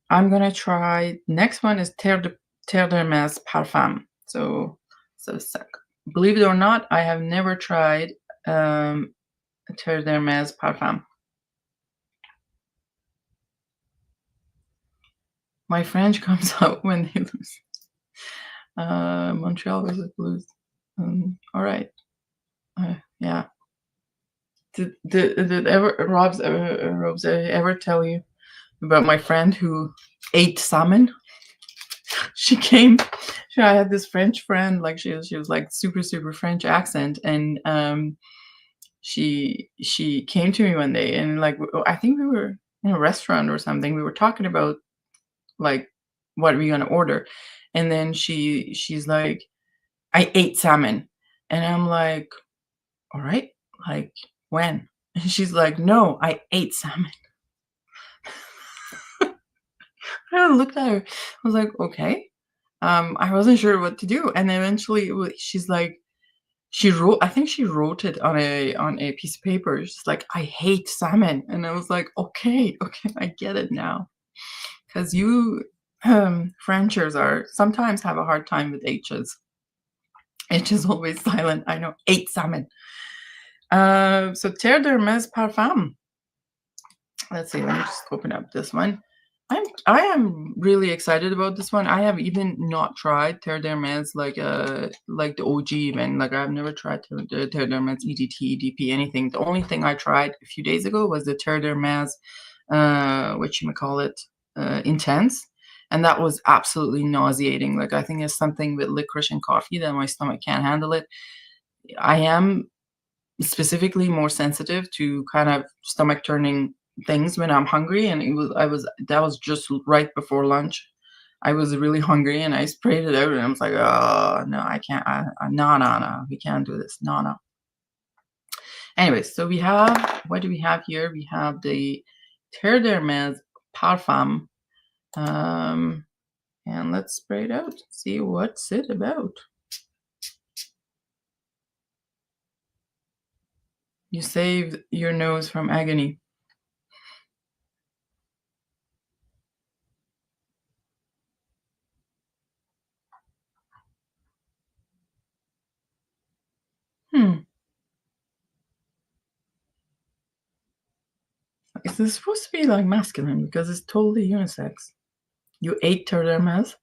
gonna try, next one is Terre d'Hermès Parfum. So sec. Believe it or not, I have never tried Terre d'Hermès Parfum. My French comes out when they lose. Montreal versus Blues. All right. Yeah. Did Robs ever tell you about my friend who ate salmon? She came. I had this French friend, like she was like super, super French accent, and she came to me one day, and like I think we were in a restaurant or something. We were talking about like what are we gonna order, and then she's like, I ate salmon, and I'm like, all right, like when? And she's like, no, I ate salmon. I looked at her. I was like, okay. I wasn't sure what to do, and eventually she's like, she wrote. I think she wrote it on a piece of paper. She's like, I hate salmon, and I was like, okay, I get it now, because you Frenchers are sometimes have a hard time with H's. H is always silent. I know. Ate salmon. So Terre d'Hermès Parfum. Let's see. Let me just open up this one. I am really excited about this one. I have even not tried Terre d'Hermès like the OG even. Like I've never tried Terre d'Hermès EDT, EDP, anything. The only thing I tried a few days ago was the Terre d'Hermès Intense. And that was absolutely nauseating. Like I think it's something with licorice and coffee that my stomach can't handle it. I am specifically more sensitive to kind of stomach turning things when I'm hungry, and that was just right before lunch. I was really hungry, and I sprayed it out, and I was like, oh no, I can't. No, we can't do this. No. Anyways, so we have, what do we have here? We have the Terre d'Hermès Parfum, and let's spray it out. See what's it about. You saved your nose from agony. Is this supposed to be like masculine? Because it's totally unisex. You ate Terre d'Hermès?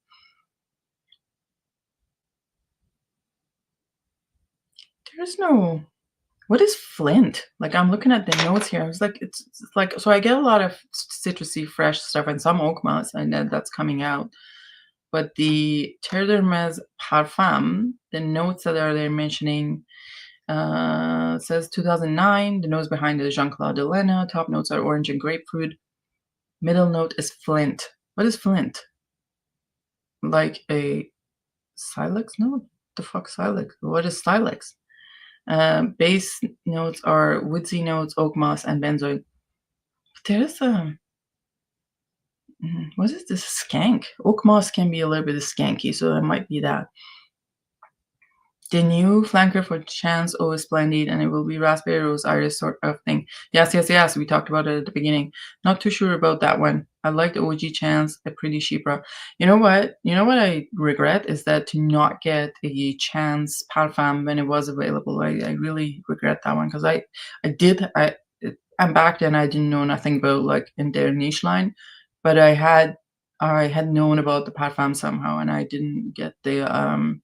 There's no. What is Flint? Like I'm looking at the notes here. I was like, it's like, so I get a lot of citrusy, fresh stuff and some oak moss, and then that's coming out. But the Terre d'Hermès Parfum, the notes that are there mentioning, says 2009. The notes behind it is Jean-Claude Delena. Top notes are orange and grapefruit. Middle note is Flint. What is Flint? Like a silex note? the fuck Silex? What is Silex? Base notes are woodsy notes, oak moss, and benzoin. There's what is this? Skank. Oak moss can be a little bit skanky, so it might be that. The new flanker for Chance O is splendid, and it will be raspberry rose iris sort of thing. Yes, yes, yes. We talked about it at the beginning. Not too sure about that one. I like the OG Chance, a pretty Chypre. You know what? You know what I regret is that to not get a Chance Parfum when it was available. I really regret that one because and back then I didn't know nothing about like in their niche line, but I had known about the Parfum somehow, and I didn't get the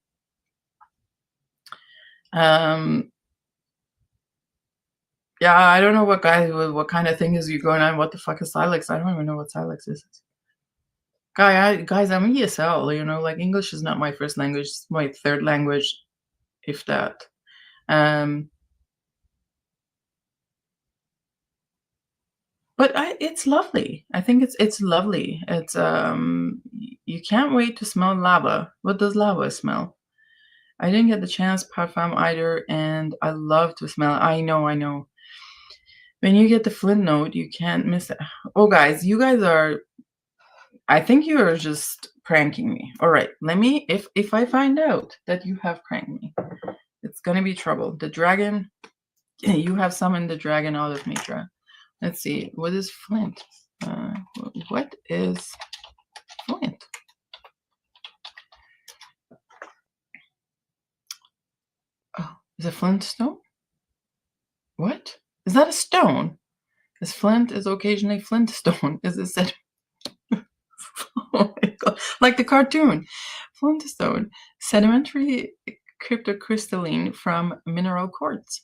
yeah, I don't know what kind of thing is you going on. What the fuck is Silex? I don't even know what Silex is. Guys, I'm ESL, you know, like English is not my first language, it's my third language, if that. But it's lovely. I think it's lovely. It's you can't wait to smell lava. What does lava smell? I didn't get the chance parfum either, and I love to smell. I know. When you get the flint note, you can't miss it. Oh, guys, you guys are. I think you are just pranking me. All right, let me. If I find out that you have pranked me, it's gonna be trouble. The dragon. You have summoned the dragon out of Mitra. Let's see. What is flint? What is flint? Oh, is a flint stone? What? Is that a stone? Is flint is occasionally flintstone? Is it said? Oh my god! Like the cartoon, flintstone, sedimentary cryptocrystalline from mineral quartz.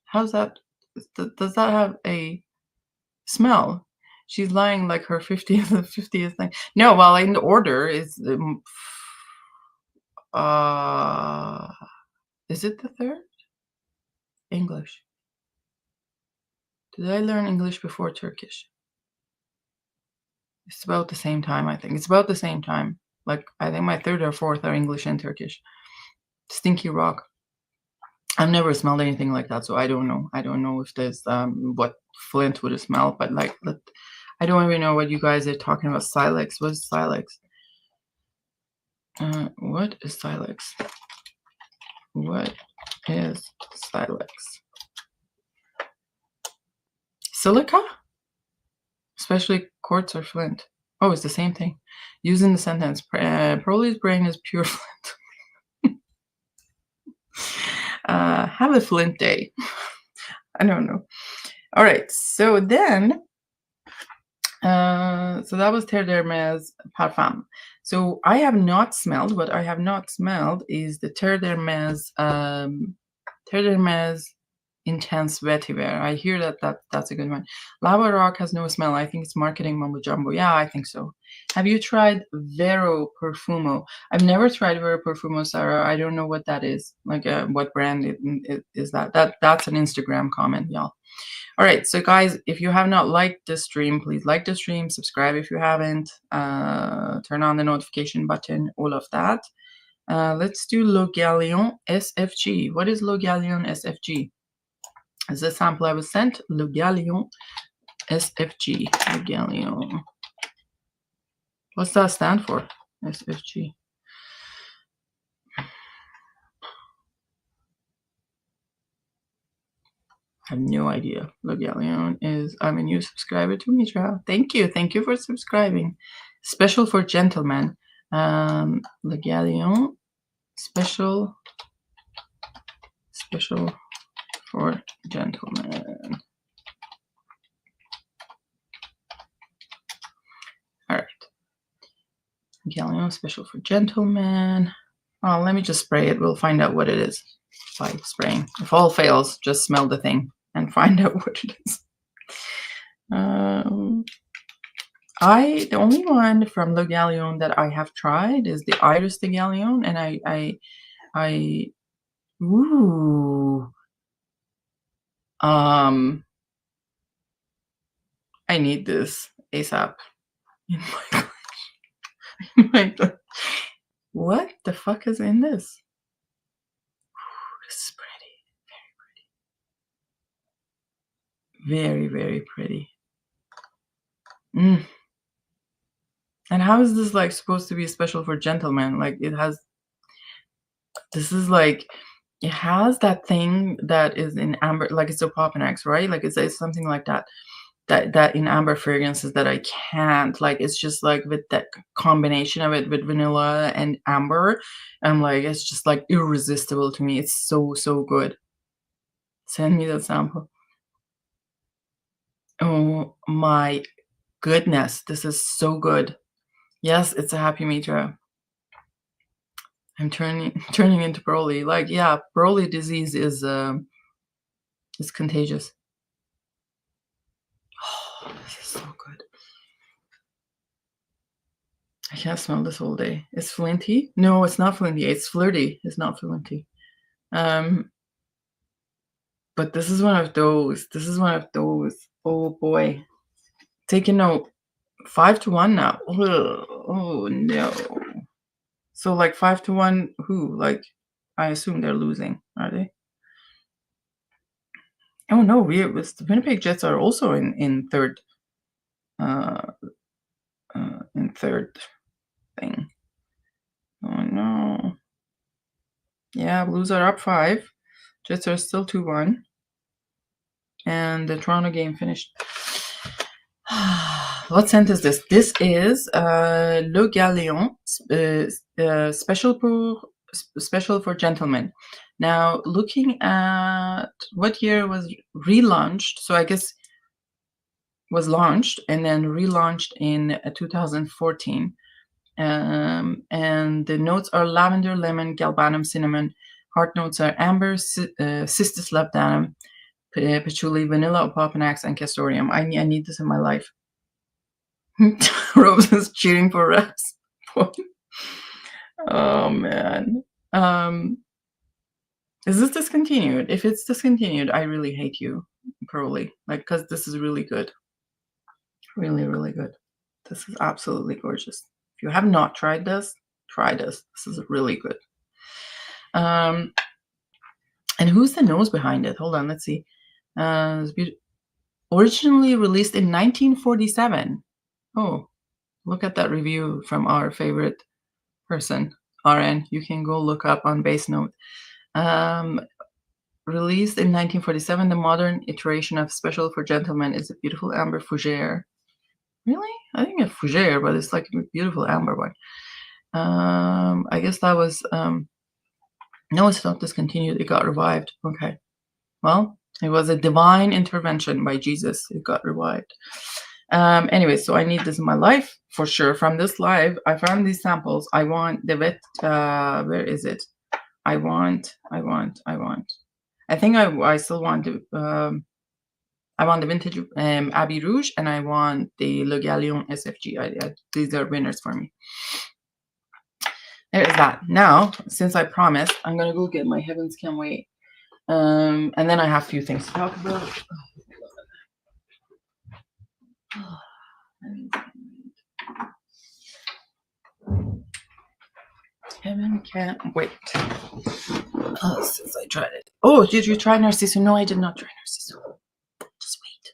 How's that? Does that have a smell? She's lying like her 50th thing. No, well, in the order is is it the third? English. Did I learn English before Turkish? It's about the same time, I think. It's about the same time. Like, I think my third or fourth are English and Turkish. Stinky rock. I've never smelled anything like that, so I don't know. I don't know if there's what flint would have smelled, but like, I don't even know what you guys are talking about. Silex. What is Silex? What is Silex? What is Silex? Silica? Especially quartz or flint. Oh, it's the same thing. Using the sentence, Pearlie's brain is pure flint. Have a flint day. I don't know. All right, so then, so that was Terre d'Hermès Parfum. So I have not smelled, what I have not smelled is the Terre d'Hermès Intense Vetiver. I hear that's a good one. Lava Rock has no smell. I think it's marketing mumbo jumbo. Yeah, I think so. Have you tried Vero Perfumo? I've never tried Vero Perfumo, Sarah. I don't know what that is. Like, what brand is that? That's an Instagram comment, y'all. All right, so guys, if you have not liked this stream, please like the stream, subscribe if you haven't, turn on the notification button, all of that. Let's do Le Galion SFG. What is Le Galion SFG? Is the sample I was sent? Le Galion SFG. Le Galion. What's that stand for? SFG. I have no idea. Le Galion is, I'm a new subscriber to Mitra. Thank you. Thank you for subscribing. Special for gentlemen. Le Galion. Special for gentlemen. All right. Galion special for gentlemen. Oh, let me just spray it. We'll find out what it is by spraying. If all fails, just smell the thing and find out what it is. The only one from Le Galion that I have tried is the Iris de Galion, and I need this ASAP. Oh my God. What the fuck is in this? This is pretty. Very, very pretty. Mm. And how is this like supposed to be special for gentlemen? Like it has, this is like, it has that thing that is in amber, like it's a Poppinax, right? Like it's something like that. That in amber fragrances that I can't, like it's just like with that combination of it with vanilla and amber, I'm like, it's just like irresistible to me. It's so, so good. Send me that sample. Oh my goodness, this is so good. Yes, it's a happy Mitra. I'm turning into Broly. Like, yeah, Broly disease is contagious. Oh, this is so good. I can't smell this all day. It's flinty? No, it's not flinty. It's flirty. It's not flinty. But this is one of those. This is one of those. Oh boy. Take a note. 5-1 now. Ugh. Oh no. So like 5-1 who? Like I assume they're losing, are they? Oh no, the Winnipeg Jets are also in third in third thing. Oh no. Yeah, Blues are up 5. Jets are still 2-1. And the Toronto game finished. What scent is this? This is Le Galion, special for gentlemen. Now, looking at what year was relaunched, so I guess was launched and then relaunched in 2014. And the notes are lavender, lemon, galbanum, cinnamon. Heart notes are amber, cistus labdanum, patchouli, vanilla, opopanax, and castoreum. I need this in my life. Rose is cheering for refs. Oh man. Is this discontinued? If it's discontinued, I really hate you, probably. Like, because this is really good. Really, really good. This is absolutely gorgeous. If you have not tried this, try this. This is really good. And who's the nose behind it? Hold on, let's see. Originally released in 1947. Oh, look at that review from our favorite person, RN. You can go look up on Base Note. Released in 1947, the modern iteration of Special for Gentlemen is a beautiful amber fougere. Really? I think it's fougere, but it's like a beautiful amber one. I guess that was... no, it's not discontinued. It got revived. Okay. Well, it was a divine intervention by Jesus. It got revived. Anyway, so I need this in my life for sure. From this live, I found these samples. I want the where is it? I think I still want to, I want the vintage Abbey Rouge, and I want the Le Galion SFG. These are winners for me. There is that. Now, since I promised, I'm gonna go get my Heavens Can Wait. And then I have a few things to talk about. Heaven can't wait. Oh, since I tried it. Oh, did you try Narciso? No, I did not try Narciso. Just wait.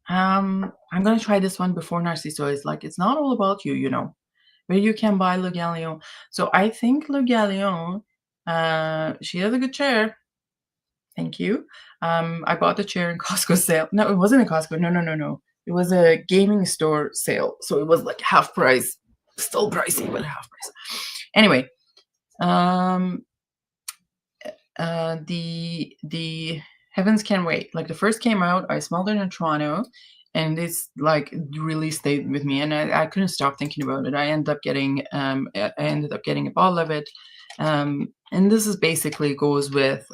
I'm gonna try this one before Narciso. It's like, it's not all about you, you know. Where you can buy Le Galion. So I think Le Galion, she has a good chair. Thank you. I bought the chair in Costco sale. No, it wasn't a Costco. No. It was a gaming store sale. So it was like half price. Still pricey, but half price. Anyway, the Heavens Can Wait. Like the first came out, I smelled it in Toronto, and it's like really stayed with me, and I couldn't stop thinking about it. I ended up getting a bottle of it, and this is basically goes with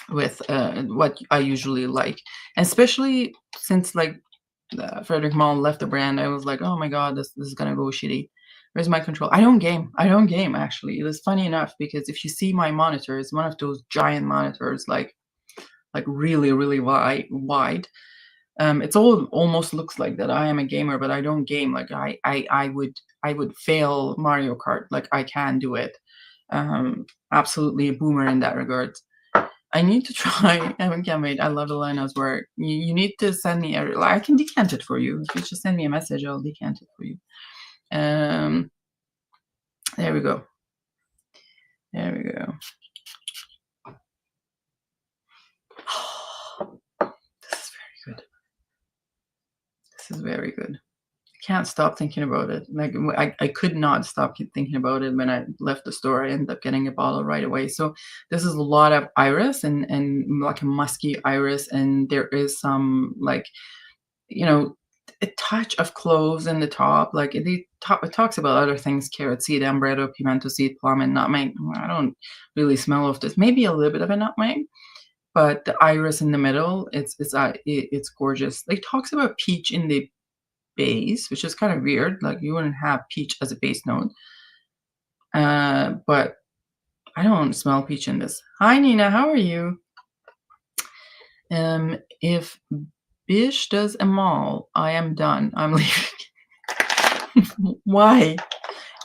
what I usually like, and especially since like Frederic Malle left the brand, I was like, oh my god, this is gonna go shitty. Where's my control? I don't game actually. It was funny enough because if you see my monitor, it's one of those giant monitors, like really, really wide. It's almost looks like that I am a gamer, but I don't game. Like I would fail Mario Kart. Like I can do it. Absolutely a boomer in that regard. I need to try. I can't wait. I love the linos where you need to send me I can decant it for you. If you just send me a message, I'll decant it for you. There we go. There we go. This is very good. This is very good. I can't stop thinking about it. Like I could not stop thinking about it when I left the store. I ended up getting a bottle right away. So this is a lot of iris and like a musky iris, and there is some like, you know, a touch of cloves in the top. Like it talks about other things: carrot seed, amaretto, pimento seed, plum, and nutmeg. I don't really smell of this. Maybe a little bit of a nutmeg, but the iris in the middle, it's gorgeous. It talks about peach in the base, which is kind of weird. Like you wouldn't have peach as a base note, but I don't smell peach in this. Hi Nina, how are you? If Bish does a mall, I am done. I'm leaving. Why?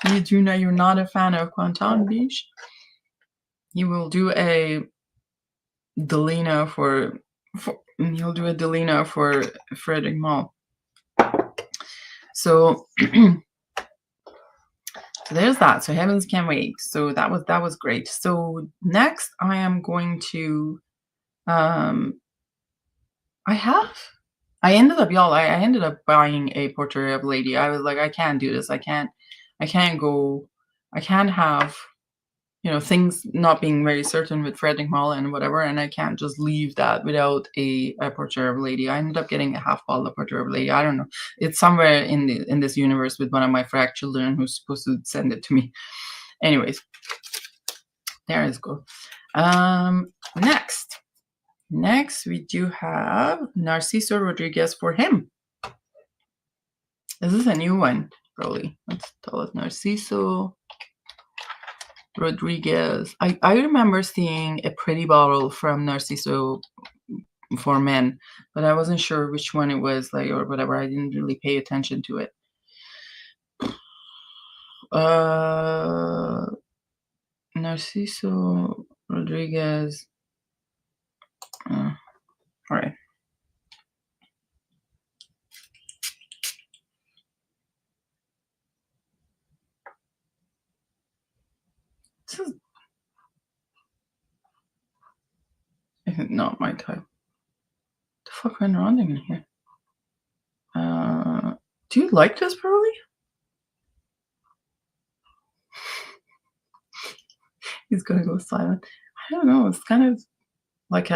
You're not a fan of Quanton Bish? You will do a Delina for you'll do a Delina for Frederic Mall. So so there's that. So Heavens Can't Wait. So that was great. So next I am going to I ended up buying a Portrait of a Lady. I was like, I can't do this. I can't have, you know, things not being very certain with Frederic Malle and whatever, and I can't just leave that without a Portrait of a Lady. I ended up getting a half bottle of Portrait of a Lady. I don't know. It's somewhere in this universe with one of my frat children who's supposed to send it to me. Anyways, there is go. Next, we do have Narciso Rodriguez for Him. This is a new one, probably. Let's tell it Narciso Rodriguez. I remember seeing a pretty bottle from Narciso for men, but I wasn't sure which one it was, like, or whatever. I didn't really pay attention to it. Narciso Rodriguez. All right. This is not my type. What the fuck went wrong in here? Do you like this, Pearly? He's gonna go silent. I don't know. It's kind of like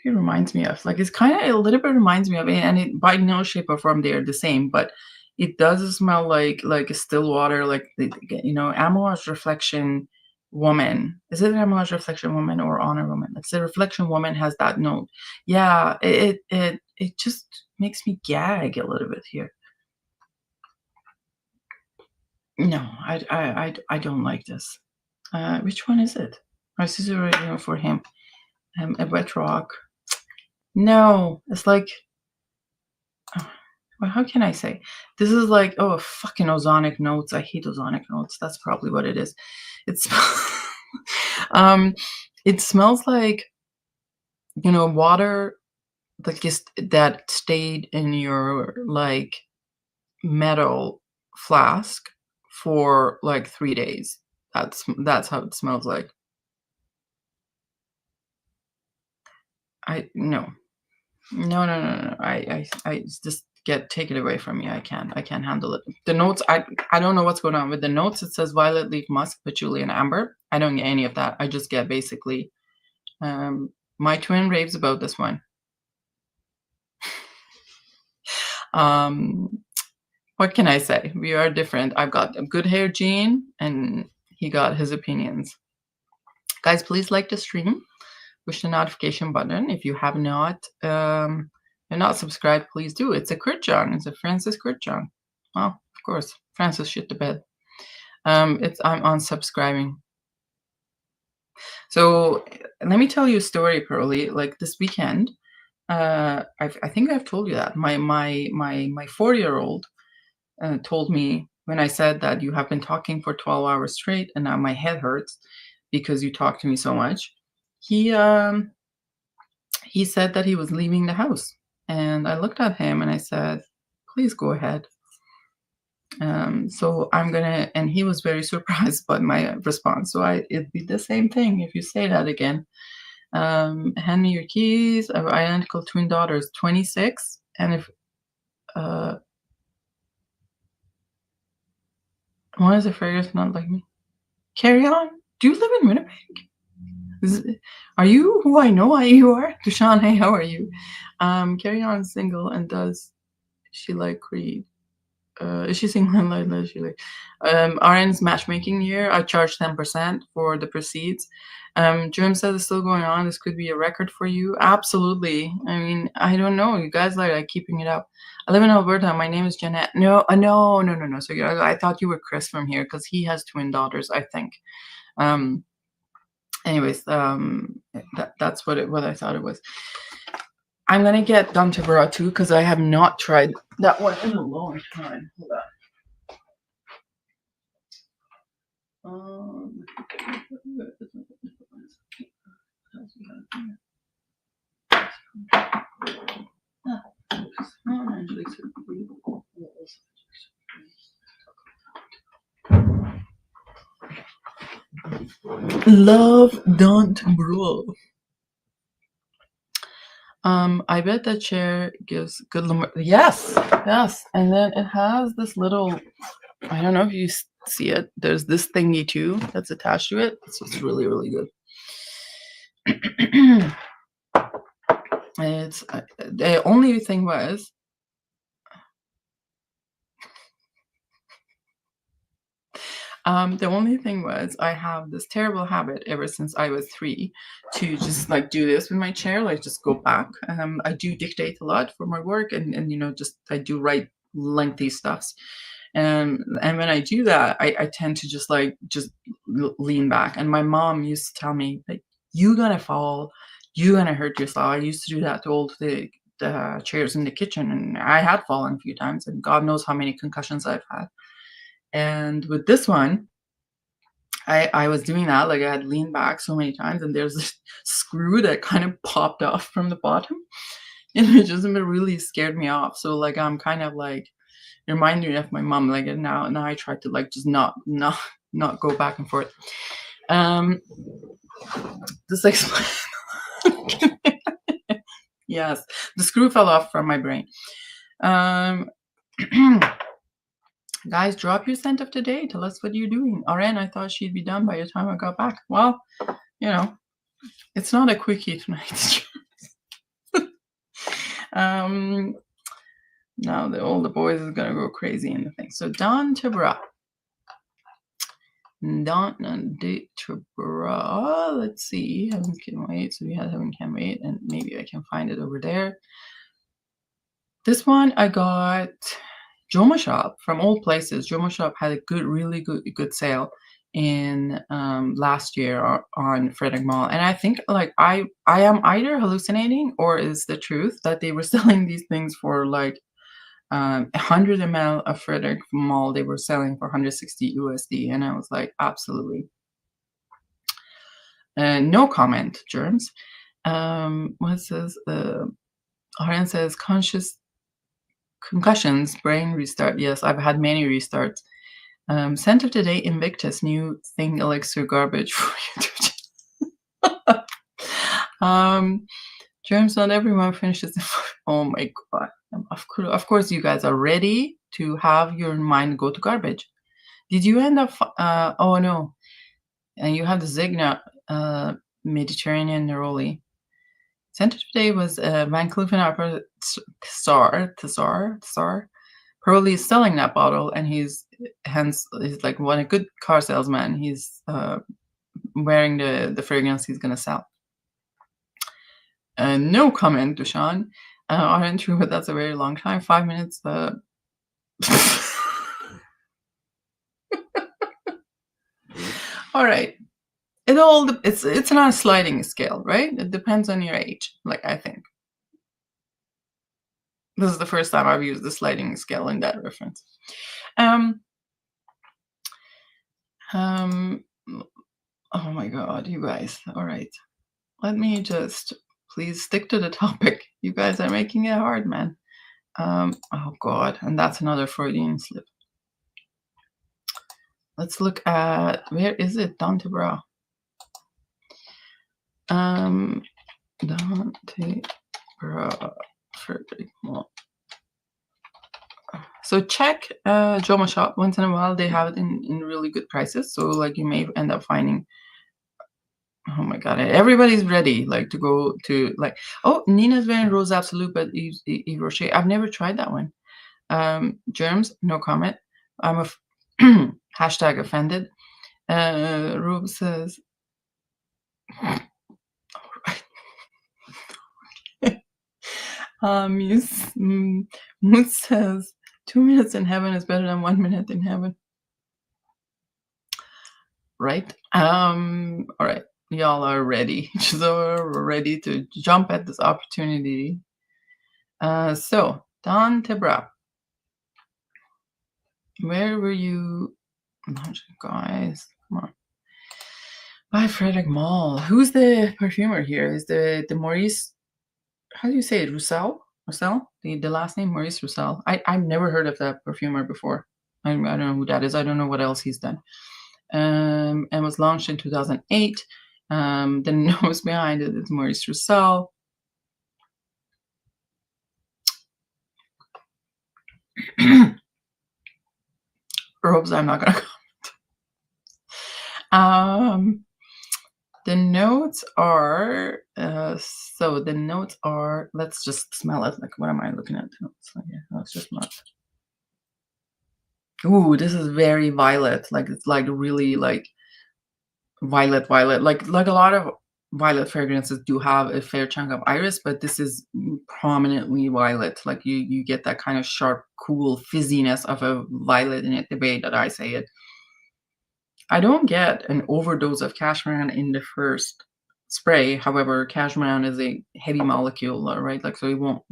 it reminds me of, like, it's kind of a little bit reminds me of, and it by no shape or form they're the same, but it does smell like a still water, like you know, Amouage Reflection Woman. Is it Amouage Reflection Woman or Honor Woman? It's a Reflection Woman has that note. Yeah, it just makes me gag a little bit here. No, I don't like this. Which one is it? This is original for Him. A Wet Rock. No, it's like, well, how can I say? This is like, oh, fucking ozonic notes. I hate ozonic notes. That's probably what it is. It's it smells like, you know, water that stayed in your like metal flask for like 3 days. That's how it smells like. No. I just take it away from me. I can't handle it. The notes, I don't know what's going on with the notes. It says violet, leaf, musk, patchouli, and amber. I don't get any of that. I just get basically my twin raves about this one. What can I say? We are different. I've got a good hair gene, and he got his opinions. Guys, please like the stream. Push the notification button. If you have not subscribed, please do. It's a Kurtjohn. It's a Francis Kurtjohn. Well, of course, Francis shit the bed. I'm unsubscribing. So let me tell you a story, Pearly. Like this weekend, I think I've told you that my 4-year-old told me, when I said that you have been talking for 12 hours straight and now my head hurts because you talk to me so much, he said that he was leaving the house. And I looked at him and I said, please go ahead. So I'm gonna, and he was very surprised by my response. So it'd be the same thing if you say that again. Hand me your keys. I have identical twin daughters, 26. And if one is a fragrance not like me, carry on. Do you live in Winnipeg? Are you who I know you are? Dushan, hey, how are you? Carry on single, and does she like Creed? Is she single? Does she like RN's matchmaking year? I charge 10% for the proceeds. Jim says it's still going on. This could be a record for you. Absolutely. I mean, I don't know. You guys like keeping it up. I live in Alberta. My name is Jeanette. No. So I thought you were Chris from here because he has twin daughters, I think. Anyways, that's what I thought it was. I'm gonna get Dame Tabara too because I have not tried that one in a long time. Hold on. Love Dame Tabara. I bet that chair gives good yes, and then it has this little, I don't know if you see it, there's this thingy too that's attached to it. It's just really, really good. It's the only thing was I have this terrible habit ever since I was 3 to just like do this with my chair, like just go back. I do dictate a lot for my work, and just I do write lengthy stuffs. And when I do that, I tend to just lean back. And my mom used to tell me, like, you're gonna fall, you're gonna hurt yourself. I used to do that to all the chairs in the kitchen, and I had fallen a few times, and God knows how many concussions I've had. And with this one, I was doing that, like I had leaned back so many times, and there's this screw that kind of popped off from the bottom, and it just really scared me off. So like I'm kind of like reminding me of my mom, like, and now I try to like just not go back and forth. This explains. Yes, the screw fell off from my brain. Guys, drop your scent of today. Tell us what you're doing. RN, I thought she'd be done by the time I got back. Well, it's not a quickie tonight. Now all the boys is gonna go crazy in the thing. So Dame Tabara. Dame Tabara. Let's see. Heaven Can Wait. So we had Heaven Can Wait, and maybe I can find it over there. This one I got Joma Shop from Old Places. Joma Shop had a really good sale in last year on Frederic Malle, and I think like I am either hallucinating or is the truth that they were selling these things for like 100 ml of Frederic Malle. They were selling for 160 USD, and I was like, absolutely. No comment, germs. What says Ariane says concussions, brain restart. Yes, I've had many restarts. Scent of the day, Invictus, new thing, elixir garbage for YouTube. Germs, not everyone finishes. Oh my God. Of course, you guys are ready to have your mind go to garbage. Did you end up, oh no. And you have the Zigna Mediterranean Neroli. Scent of today was Van Cleef and Arpels Tsar. Probably is selling that bottle, and he's like one a good car salesman. He's wearing the fragrance he's gonna sell. No comment, Dushan. Aren't true, but that's a very long time. 5 minutes. All right. It's not a sliding scale, right? It depends on your age. Like I think this is the first time I've used the sliding scale in that reference. Oh my God, you guys. All right. Let me just please stick to the topic. You guys are making it hard, man. Oh God. And that's another Freudian slip. Let's look at, where is it? Dante Bra. Dante Bra, Frederic Malle. So check Joma Shop once in a while. They have it in really good prices. So like you may end up finding, oh my God, everybody's ready like to go to like, oh, Nina's wearing Rose Absolute, but Yves Rocher. I've never tried that one. Germs, no comment. I'm a hashtag offended. Rube says, Moose says 2 minutes in heaven is better than 1 minute in heaven. Right? All right. Y'all are ready. So ready to jump at this opportunity. So Dante Bra. Where were you? Guys, come on. By Frederic Malle. Who's the perfumer here? Is the Maurice, how do you say it? Roussel? The last name, Maurice Roussel. I've never heard of that perfumer before. I don't know who that is. I don't know what else he's done. And was launched in 2008. The nose behind it is Maurice Roussel. Robes, I'm not gonna comment. The notes are let's just smell it. Like, what am I looking at? Let's just smell it. Ooh, this is very violet. Like, it's like really like violet. Like a lot of violet fragrances do have a fair chunk of iris, but this is prominently violet. Like you get that kind of sharp, cool fizziness of a violet in it, the way that I say it. I don't get an overdose of cashmere in the first spray. However, cashmere is a heavy molecule, right? Like, so you won't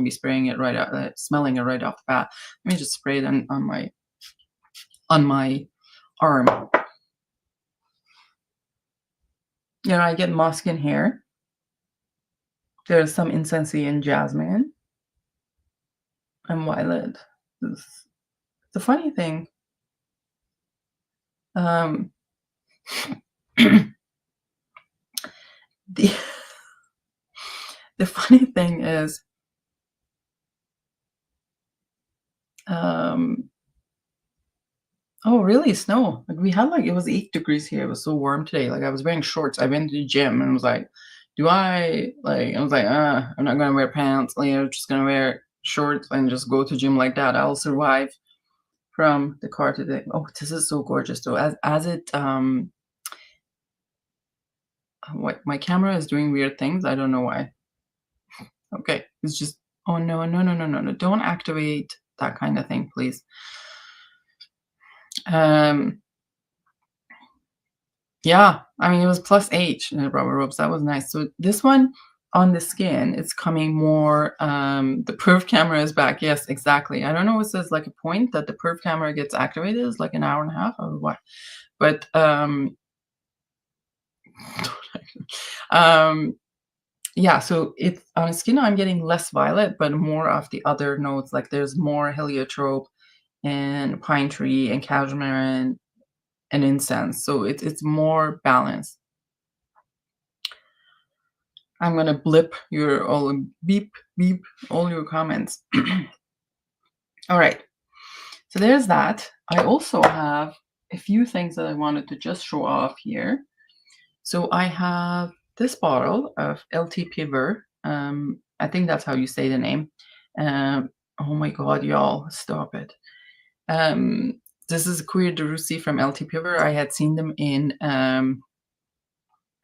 be spraying it right out, smelling it right off the bat. Let me just spray it on my arm. I get musk in here. There's some incensey in jasmine and violet. It's a funny thing. The funny thing is, oh really, snow. Like, we had it was 8 degrees here. It was so warm today. Like, I was wearing shorts. I went to the gym and was like, I'm not gonna wear pants. Like, I'm just gonna wear shorts and just go to gym like that. I'll survive from the car today. Oh, this is so gorgeous though. As it what, my camera is doing weird things. I don't know why. Okay, it's just, oh no, don't activate that kind of thing, please. Yeah, I mean, it was +H in the rubber ropes. That was nice. So this one on the skin, it's coming more, the perf camera is back. Yes, exactly. I don't know if it says like a point that the perf camera gets activated. It's like an hour and a half or what. But yeah, so it's on skin, I'm getting less violet, but more of the other notes. Like, there's more heliotrope and pine tree and cashmere and incense. So it's more balanced. I'm gonna beep all your comments. All right. So there's that. I also have a few things that I wanted to just show off here. So I have this bottle of LT Piver. I think that's how you say the name. Oh my God, y'all, stop it. This is Cuir de Russie from LT Piver. I had seen them in,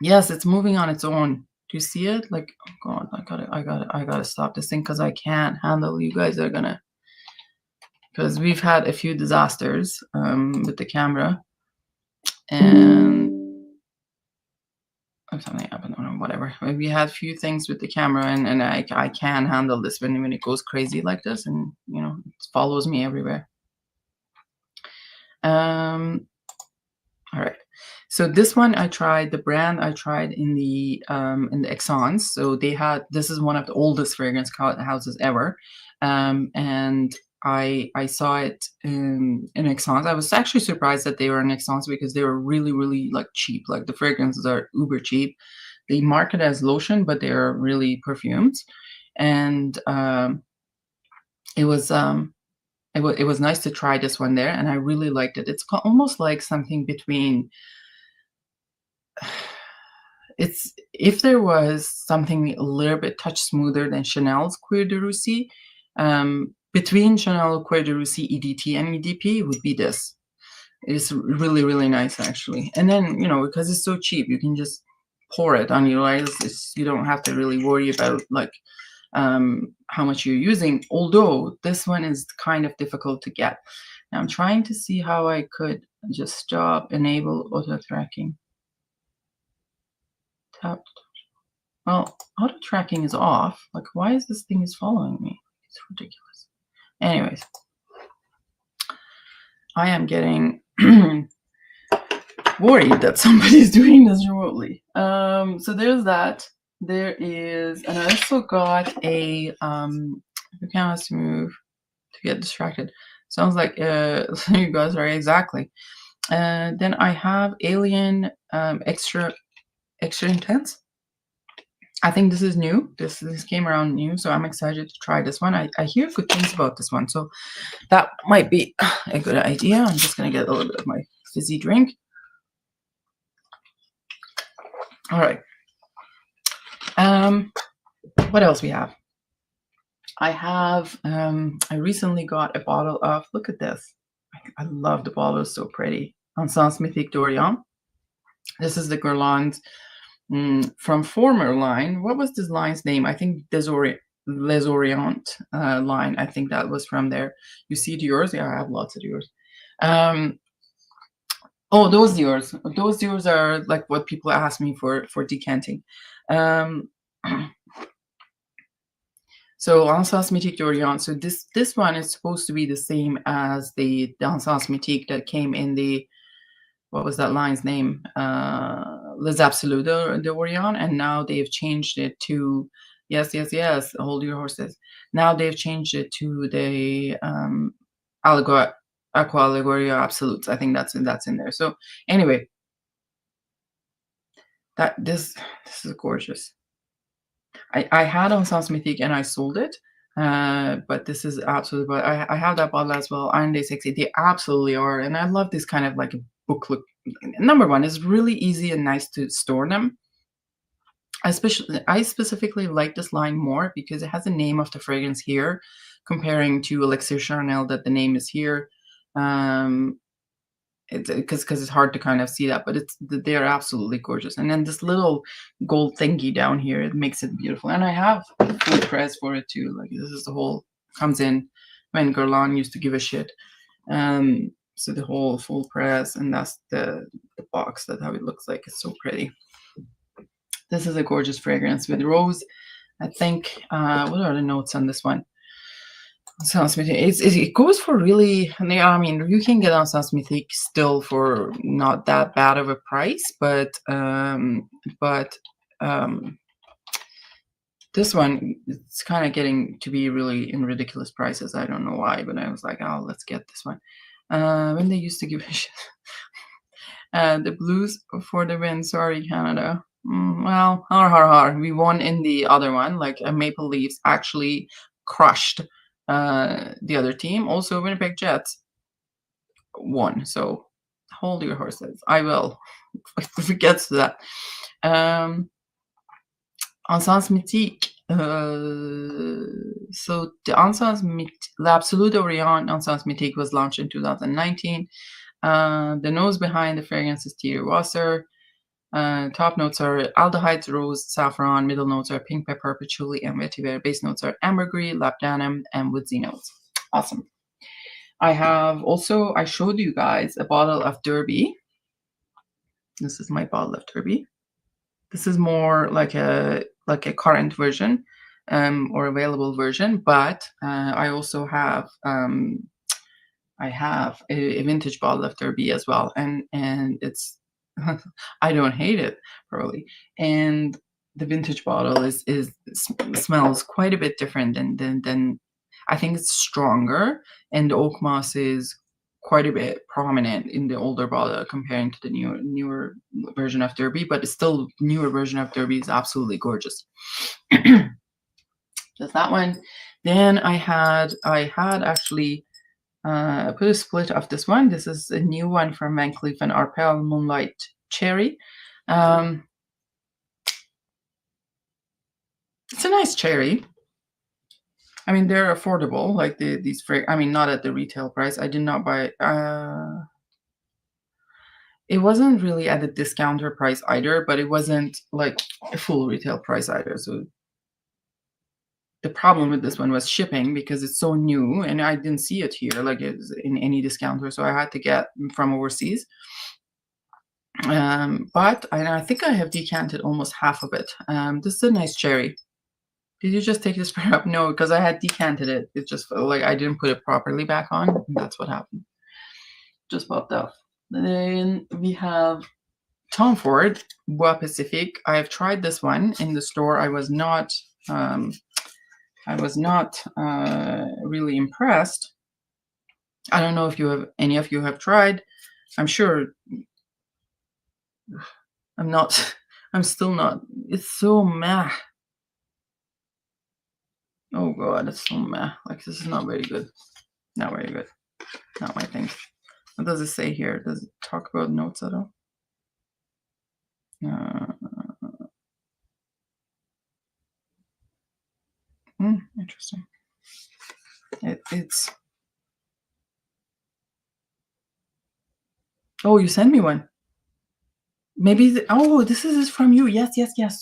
yes, it's moving on its own. Do you see it? Like, oh God, I gotta stop this thing because I can't handle. You guys are gonna, because we've had a few disasters with the camera, and something happened, or whatever. We had a few things with the camera, and I can't handle this when it goes crazy like this, and it follows me everywhere. So this one I tried, the brand I tried in the Exxons. So they had, this is one of the oldest fragrance houses ever. And I saw it in Exxons. I was actually surprised that they were in Exxons because they were really, really like cheap. Like the fragrances are uber cheap. They market as lotion, but they are really perfumes. And it was it was nice to try this one there, and I really liked it. It's almost like something between. It's, if there was something a little bit touch smoother than Chanel's Cuir de Russie, between Chanel Cuir de Russie EDT and EDP would be this. It's really, really nice actually. And then, you know, because it's so cheap, you can just pour it on your eyes. You don't have to really worry about like how much you're using, although this one is kind of difficult to get. Now I'm trying to see how I could just stop, enable auto tracking. Tap. Well, auto tracking is off. Like, why is this thing is following me? It's ridiculous. Anyways, I am getting worried that somebody's doing this remotely. So there's that. There is, and I also got a you can't have to move to get distracted. Sounds like you guys are exactly. Then I have Alien extra intense. I think this is new. This came around new, so I'm excited to try this one. I hear good things about this one, so that might be a good idea. I'm just gonna get a little bit of my fizzy drink. All right. What else we have? I have I recently got a bottle of, look at this. I love the bottle, it's so pretty. Encens Mythique d'Orient. This is the Guerlain from former line. What was this line's name? I think Les Orient line. I think that was from there. You see yours? Yeah, I have lots of yours. Oh, those yours. Those yours are like what people ask me for decanting. So Encens Mythique d'Orient. So this one is supposed to be the same as the Encens Mythique that came in the, what was that line's name? Les Absolus d'Orient, and now they've changed it to, yes, hold your horses. Now they've changed it to the Aqua Allegoria Absolutes. I think that's in there. So anyway, that this is gorgeous. I had Encens Mythique and I sold it, but this is absolutely. But I have that bottle as well. Aren't they sexy? They absolutely are, and I love this kind of like a book look. Number one, it's really easy and nice to store them. I specifically like this line more because it has the name of the fragrance here, comparing to Elixir Charnel that the name is here. Because it's hard to kind of see that, but they're absolutely gorgeous. And then this little gold thingy down here, it makes it beautiful. And I have a full press for it too. Like this is the whole, comes in when Guerlain used to give a shit. So the whole full press, and that's the box. That's how it looks like. It's so pretty. This is a gorgeous fragrance with rose. I think, what are the notes on this one? Encens Mythique. It goes for really, I mean, you can get Encens Mythique still for not that bad of a price, but this one, it's kind of getting to be really in ridiculous prices. I don't know why, but I was like, oh, let's get this one. When they used to give a shit. The blues for the win. Sorry, Canada. Well, we won in the other one. Like Maple Leafs actually crushed the other team. Also, Winnipeg Jets won. So hold your horses. I will. If it gets to that. Encens Mythique. So the Encens Mythique, l'Absolu d'Orient Encens Mythique was launched in 2019. The nose behind the fragrance is Thierry Wasser. Top notes are aldehydes, rose, saffron. Middle notes are pink pepper, patchouli, and vetiver. Base notes are ambergris, labdanum, and woodsy notes. Awesome. I have also, I showed you guys a bottle of Derby. This is my bottle of Derby. This is more like a current version, or available version, but I also have I have a vintage bottle of Derby as well, and it's I don't hate it, probably. And the vintage bottle smells quite a bit different than I think it's stronger, and the oak moss is quite a bit prominent in the older bottle comparing to the newer version of Derby, but it's still newer version of Derby is absolutely gorgeous. Just that one. Then I had actually I put a split of this one. This is a new one from Van Cleef and Arpels Moonlight Cherry. It's a nice cherry. I mean, they're affordable, like these. I mean, not at the retail price. I did not buy. It wasn't really at the discounter price either, but it wasn't like a full retail price either. So the problem with this one was shipping because it's so new, and I didn't see it here like it's in any discounter, so I had to get from overseas. But I think I have decanted almost half of it. This is a nice cherry. Did you just take the spray up? No, because I had decanted it. It just felt like I didn't put it properly back on. And that's what happened. Just popped off. Then we have Tom Ford Bois Pacific. I have tried this one in the store. I was not really impressed. I don't know if any of you have tried. I'm sure. I'm still not. It's so meh. Oh god, it's so meh. Like, this is not very good. Not very good. Not my thing. What does it say here? Does it talk about notes at all? Interesting. It's. Oh, you sent me one. Maybe. This is from you. Yes.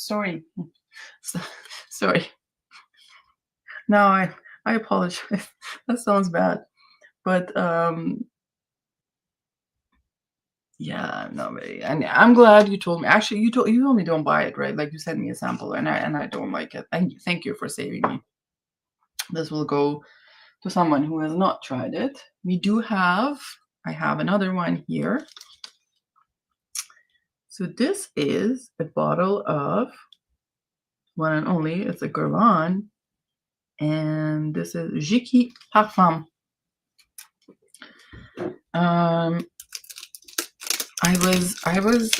Sorry. Sorry. No, I apologize. That sounds bad. But yeah, no, and I'm glad you told me. Actually, you told me don't buy it, right? Like, you sent me a sample, and I don't like it. And thank you for saving me. This will go to someone who has not tried it. I have another one here. So this is a bottle of one and only. It's a Guerlain, and this is Jicky Parfum. I was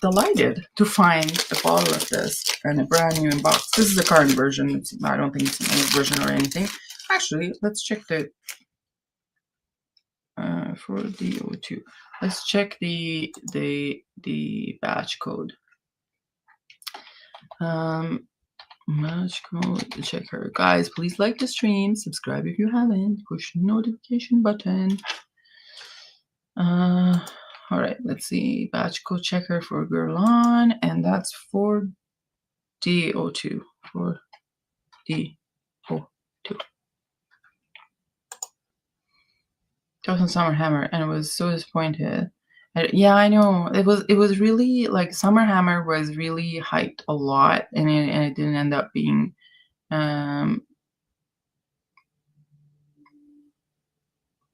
delighted to find a bottle of this and a brand new box. This is the current version. I don't think it's an old version or anything. Actually, let's check the for DO2. Let's check the batch code. Batch code checker. Guys, please like the stream, subscribe if you haven't, push the notification button. All right, let's see. Batch code checker for Guerlain, and that's for DO2. For DO2. Chosen Summer Hammer, and I was so disappointed. Yeah, I know. It was really like Summer Hammer was really hyped a lot, and it didn't end up being.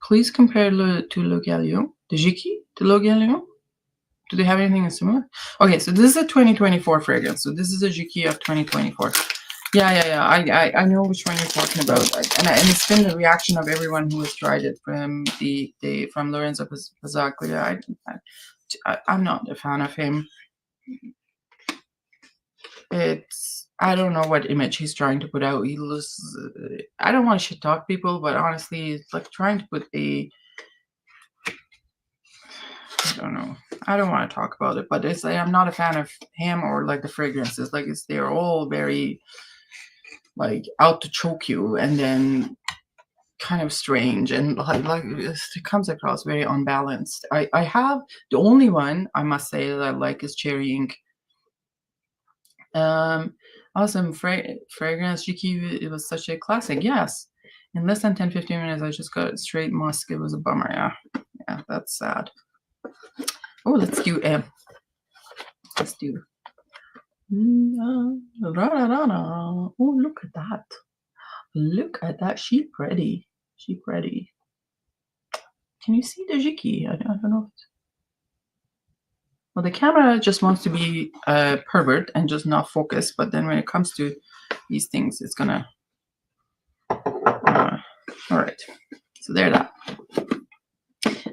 Please compare to Le Galion, the Jicky, to Le Galion. Do they have anything similar? Okay, so this is a 2024 fragrance. So this is a Jicky of 2024. Yeah. I know which one you're talking about, and it's been the reaction of everyone who has tried it from from Lorenzo Pizzaglia. I'm not a fan of him. I don't know what image he's trying to put out. I don't want to shit talk people, but honestly, it's like trying to put I don't know. I don't want to talk about it, but it's like I'm not a fan of him or like the fragrances. Like they're all very like out to choke you, and then kind of strange, and like it comes across very unbalanced. I have the only one I must say that I like is Cherry Ink. Awesome fragrance. Jicky, it was such a classic. Yes, in less than 10-15 minutes I just got straight musk. It was a bummer. Yeah, that's sad. Oh, let's do oh, look at that. Look at that. She pretty. Can you see the Jicky? I don't know. Well, the camera just wants to be a pervert and just not focus. But then when it comes to these things, it's gonna. All right. So there that.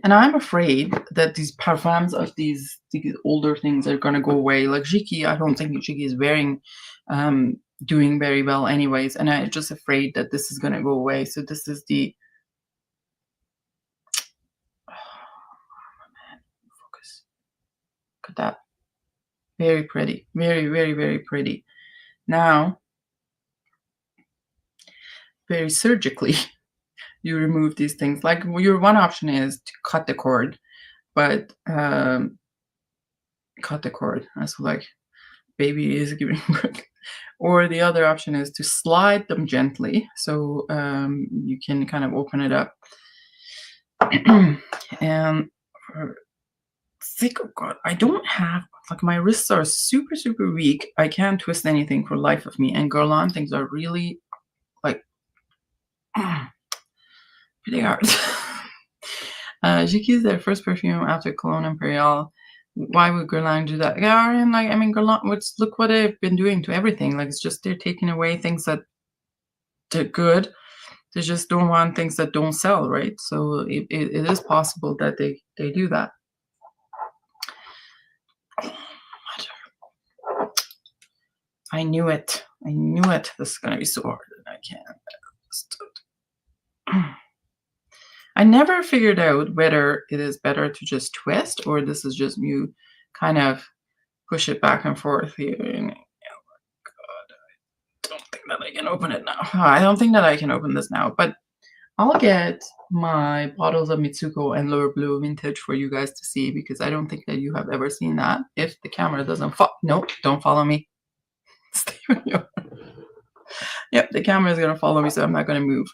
And I'm afraid that these parfums of these older things are gonna go away. Like Jicky, I don't think Jicky is doing very well anyways, and I'm just afraid that this is gonna go away. So this is the focus. Look at that. Very pretty. Very, very, very pretty. Now, very surgically, you remove these things. Like your one option is to cut the cord, but cut the cord. That's like baby is giving birth. Or the other option is to slide them gently, so you can kind of open it up. And sick of God, I don't have, like, my wrists are super, super weak. I can't twist anything for life of me. And Guerlain things are really like pretty hard. Jicky is their first perfume after Cologne Imperial. Why would Guerlain do that? Yeah, and like, I mean, Guerlain, look what they've been doing to everything. Like, it's just they're taking away things that they're good. They just don't want things that don't sell, right? So it is possible that they do that. I knew it. I knew it. This is gonna be so hard, and I can't. I never figured out whether it is better to just twist or this is just you kind of push it back and forth here. And, oh my God, I don't think that I can open it now. I don't think that I can open this now, but I'll get my bottles of Mitsuko and Lower Blue Vintage for you guys to see, because I don't think that you have ever seen that. If the camera doesn't nope, don't follow me. Stay with you. Yep, the camera is gonna follow me, so I'm not gonna move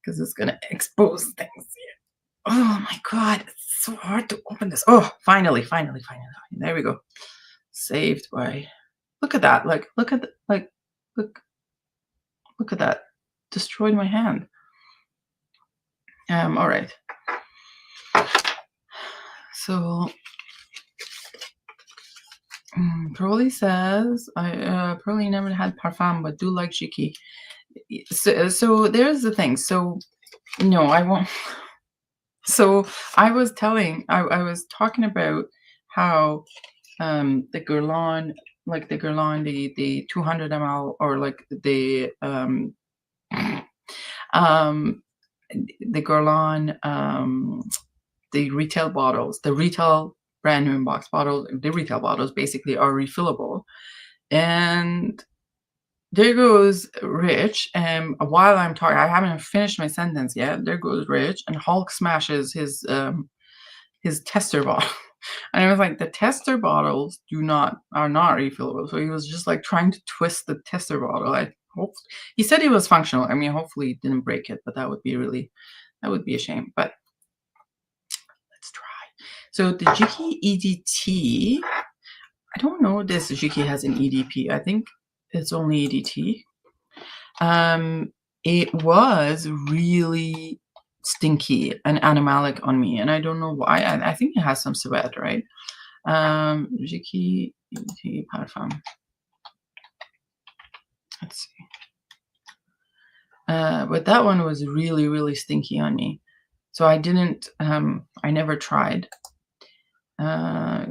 because it's gonna expose things here. Oh my God, it's so hard to open this. Oh, finally. There we go. Saved by. Look at that. Like, look at look at that. Destroyed my hand. All right. So Pearly says, Pearly never had parfum, but do like Jicky. So there's the thing. So no, I won't. So I was talking about how the Guerlain, like the Guerlain, the 200 ml, or like the Guerlain, the retail bottles, the retail brand new in box bottles, the retail bottles basically are refillable. And there goes Rich, and while I'm talking, I haven't finished my sentence yet. There goes Rich, and Hulk smashes his tester bottle. And I was like, the tester bottles are not refillable. So he was just like trying to twist the tester bottle. He said it was functional. I mean, hopefully he didn't break it, but that would be a shame. But let's try. So the Jicky EDT, I don't know if this Jicky has an EDP. I think it's only EDT. It was really stinky and animalic on me, and I don't know why. I think it has some sweat, right? Jicky EDT parfum. Let's see. But that one was really, really stinky on me. So I didn't, I never tried. Back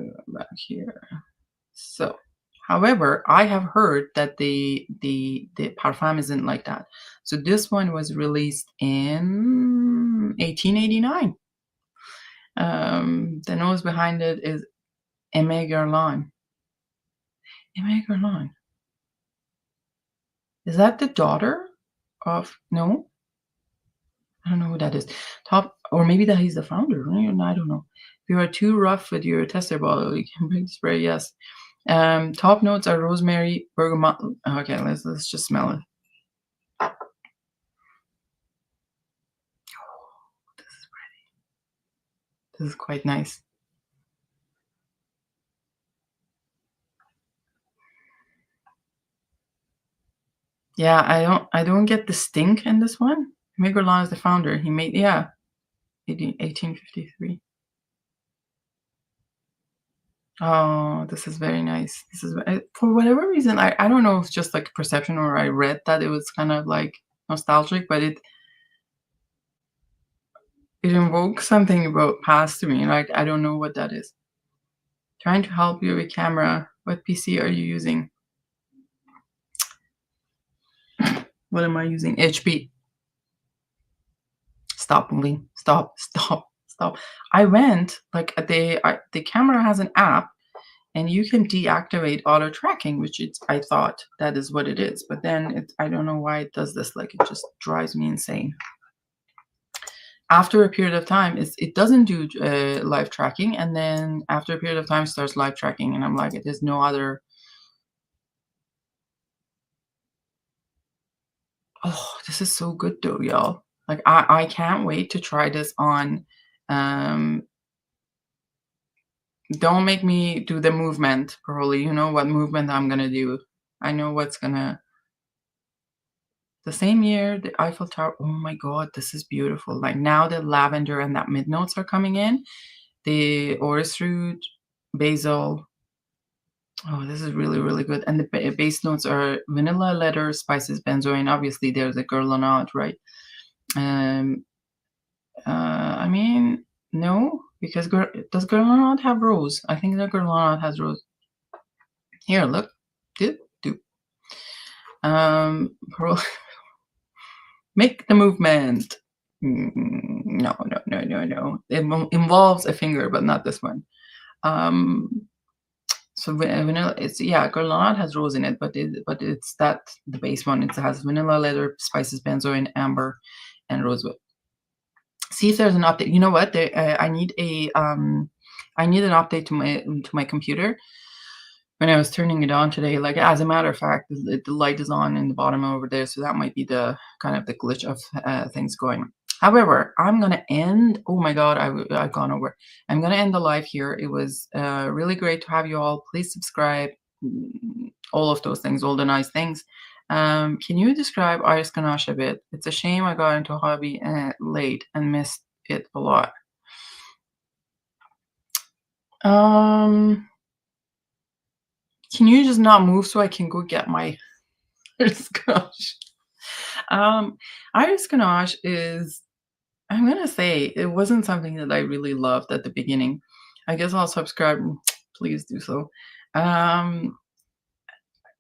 here. So, however, I have heard that the parfum isn't like that. So this one was released in 1889. The nose behind it is Aimé Guerlain. Aimé Guerlain. Is that the daughter of, no? I don't know who that is. Or maybe that he's the founder. I don't know. If you are too rough with your tester bottle, you can bring the spray. Yes. Top notes are rosemary, bergamot. Okay, let's just smell it. Oh, this is pretty. This is quite nice. Yeah, I don't get the stink in this one. Guerlain is the founder. He made 1853. Oh, this is very nice. This is for whatever reason, I don't know if it's just like perception or I read that it was kind of like nostalgic, but it invokes something about past to me. Like I don't know what that is. Trying to help you with camera. What PC are you using? What am I using? HP. Stop moving. Stop. Stop. Stop. I went like the camera has an app and you can deactivate auto tracking, which I thought that is what it is. But then I don't know why it does this. Like it just drives me insane. After a period of time, it doesn't do live tracking, and then after a period of time, it starts live tracking, and I'm like, it is no other. Oh, this is so good though, y'all. Like I can't wait to try this on. Um, don't make me do the movement, Pearly. You know what movement I'm gonna do. I know what's gonna. The same year, the Eiffel Tower. Oh my God, this is beautiful. Like now, the lavender and that mid notes are coming in. The orris root, basil. Oh, this is really, really good. And the base notes are vanilla, leather, spices, benzoin. Obviously, there's a Guerlain, right? Um, I mean, no, because does Guerlain have rose? I think the Guerlain has rose. Here, look. Do. Pearl, make the movement. No. It involves a finger, but not this one. So vanilla, it's Guerlain has rose in it, but it's that the base one. It has vanilla, leather, spices, benzoin, amber, and rosewood. See if there's an update. You know what? I need an update to my computer. When I was turning it on today, like as a matter of fact, the light is on in the bottom over there, so that might be the kind of the glitch of things going. However, I'm gonna end. Oh my God, I've gone over. I'm gonna end the live here. It was really great to have you all. Please subscribe. All of those things, all the nice things. Can you describe Iris Ganache a bit? It's a shame I got into hobby late and missed it a lot. Can you just not move so I can go get my Iris Ganache? Iris Ganache is, I'm going to say, it wasn't something that I really loved at the beginning. I guess I'll subscribe. Please do so.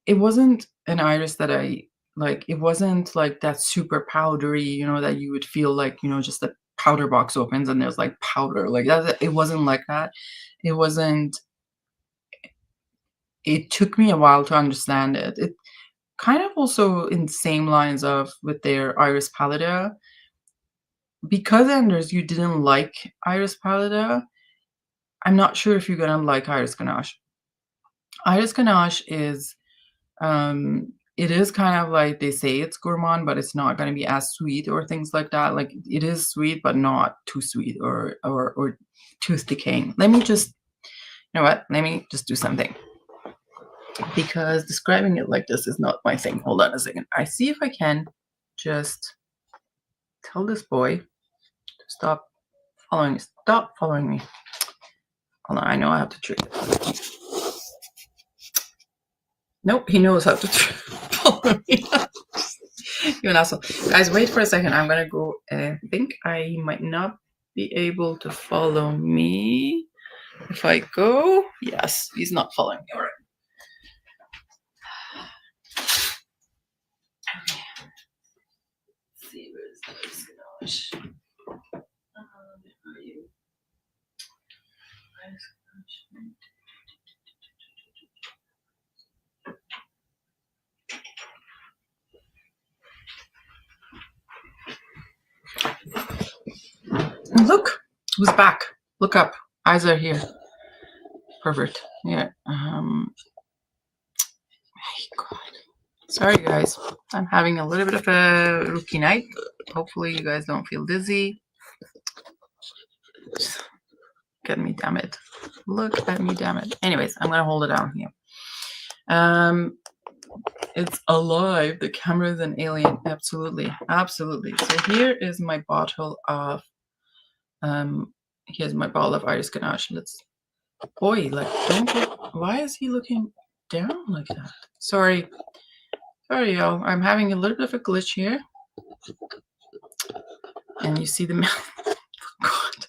It wasn't an iris that I like. It wasn't like that super powdery, you know, that you would feel like, you know, just the powder box opens and there's like powder like that. It wasn't like that. It wasn't. It took me a while to understand it. It kind of also in the same lines of with their Iris Pallida. Because Anders, you didn't like Iris Pallida, I'm not sure if you're gonna like Iris Ganache. Iris Ganache is it is kind of like they say it's gourmand, but it's not gonna be as sweet or things like that. Like it is sweet, but not too sweet or tooth decaying. Let me just, you know what? Let me just do something. Because describing it like this is not my thing. Hold on a second. I see if I can just tell this boy to stop following me. Stop following me. Hold on, I know I have to trick it. Nope, he knows how to follow me. You're an asshole. Guys, wait for a second. I'm gonna go. I think I might not be able to follow me if I go. Yes, he's not following me. All right. Let's see, where's this? Where are you? Look, who's back? Look up. Eyes are here. Perfect. Yeah. God. Sorry, guys. I'm having a little bit of a rookie night. Hopefully, you guys don't feel dizzy. Look at me, damn it. Look at me, damn it. Anyways, I'm gonna hold it down here. It's alive. The camera is an alien. Absolutely. So here is my bottle of here's my bottle of Iris Ganache. Boy, like, don't get, why is he looking down like that? Sorry, y'all. I'm having a little bit of a glitch here. And you see the mouth. God.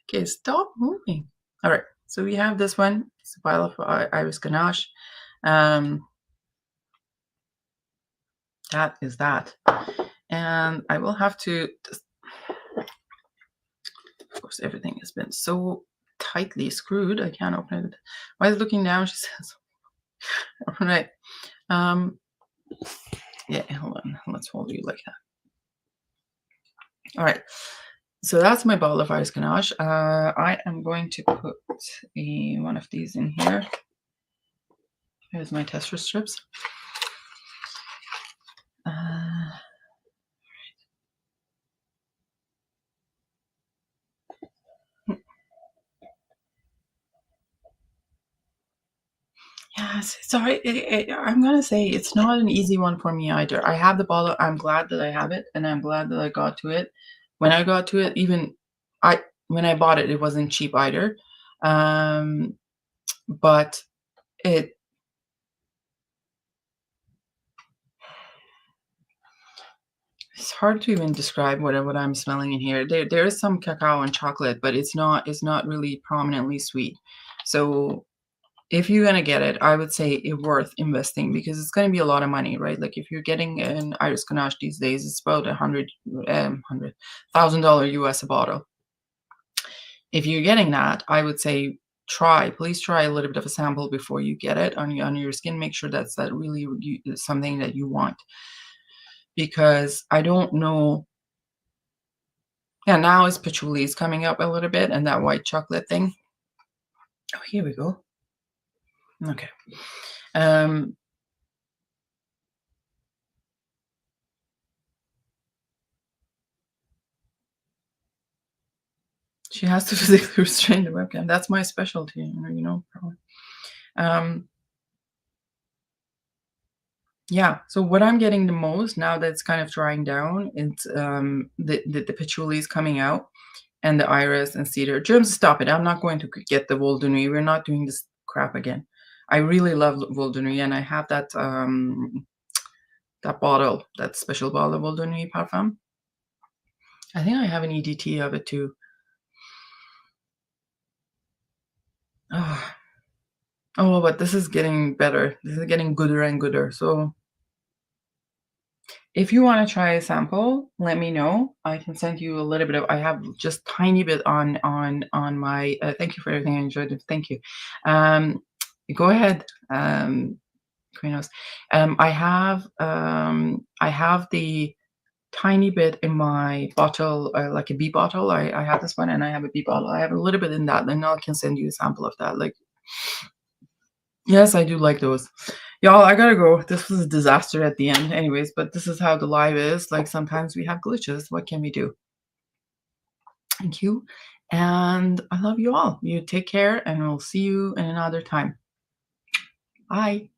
Okay, stop moving. All right, so we have this one. It's a pile of iris ganache. That is that. And I will have to, of course, everything has been so tightly screwed. I can't open it. Why is it looking down? She says. All right. Yeah, hold on. Let's hold you like that. All right. So that's my bottle of iris ganache. I am going to put one of these in here. Here's my tester strips. Yes, sorry. I'm gonna say it's not an easy one for me either. I have the bottle. I'm glad that I have it, and I'm glad that I got to it. When I got to it, even when I bought it, it wasn't cheap either. But it's hard to even describe what I'm smelling in here. There is some cacao and chocolate, but it's not really prominently sweet. So if you're gonna get it, I would say it's worth investing because it's gonna be a lot of money, right? Like if you're getting an iris ganache these days, it's about $100,000 US a bottle. If you're getting that, I would say please try a little bit of a sample before you get it on your skin. Make sure that's really something that you want, because I don't know. Yeah, now his patchouli is coming up a little bit, and that white chocolate thing. Oh, here we go. Okay. She has to physically restrain the webcam. That's my specialty, you know. Probably. Yeah. So what I'm getting the most now that it's kind of drying down, it's the patchouli is coming out, and the iris and cedar. Germs, stop it! I'm not going to get the Vol de Nuit. We're not doing this crap again. I really love Vol de Nuit, and I have that that bottle, that special bottle of Vol de Nuit Parfum. I think I have an EDT of it too. Oh, but this is getting better. This is getting gooder and gooder. So if you want to try a sample, let me know. I can send you a little bit of. I have just tiny bit on my. Thank you for everything. I enjoyed it. Thank you. Go ahead, Queenos. I have the tiny bit in my bottle, like a B bottle. I have this one, and I have a B bottle. I have a little bit in that, and I can send you a sample of that. Like, yes, I do like those. Y'all, I gotta go. This was a disaster at the end. Anyways, but this is how the live is. Like, sometimes we have glitches. What can we do? Thank you. And I love you all. You take care, and we'll see you in another time. Bye.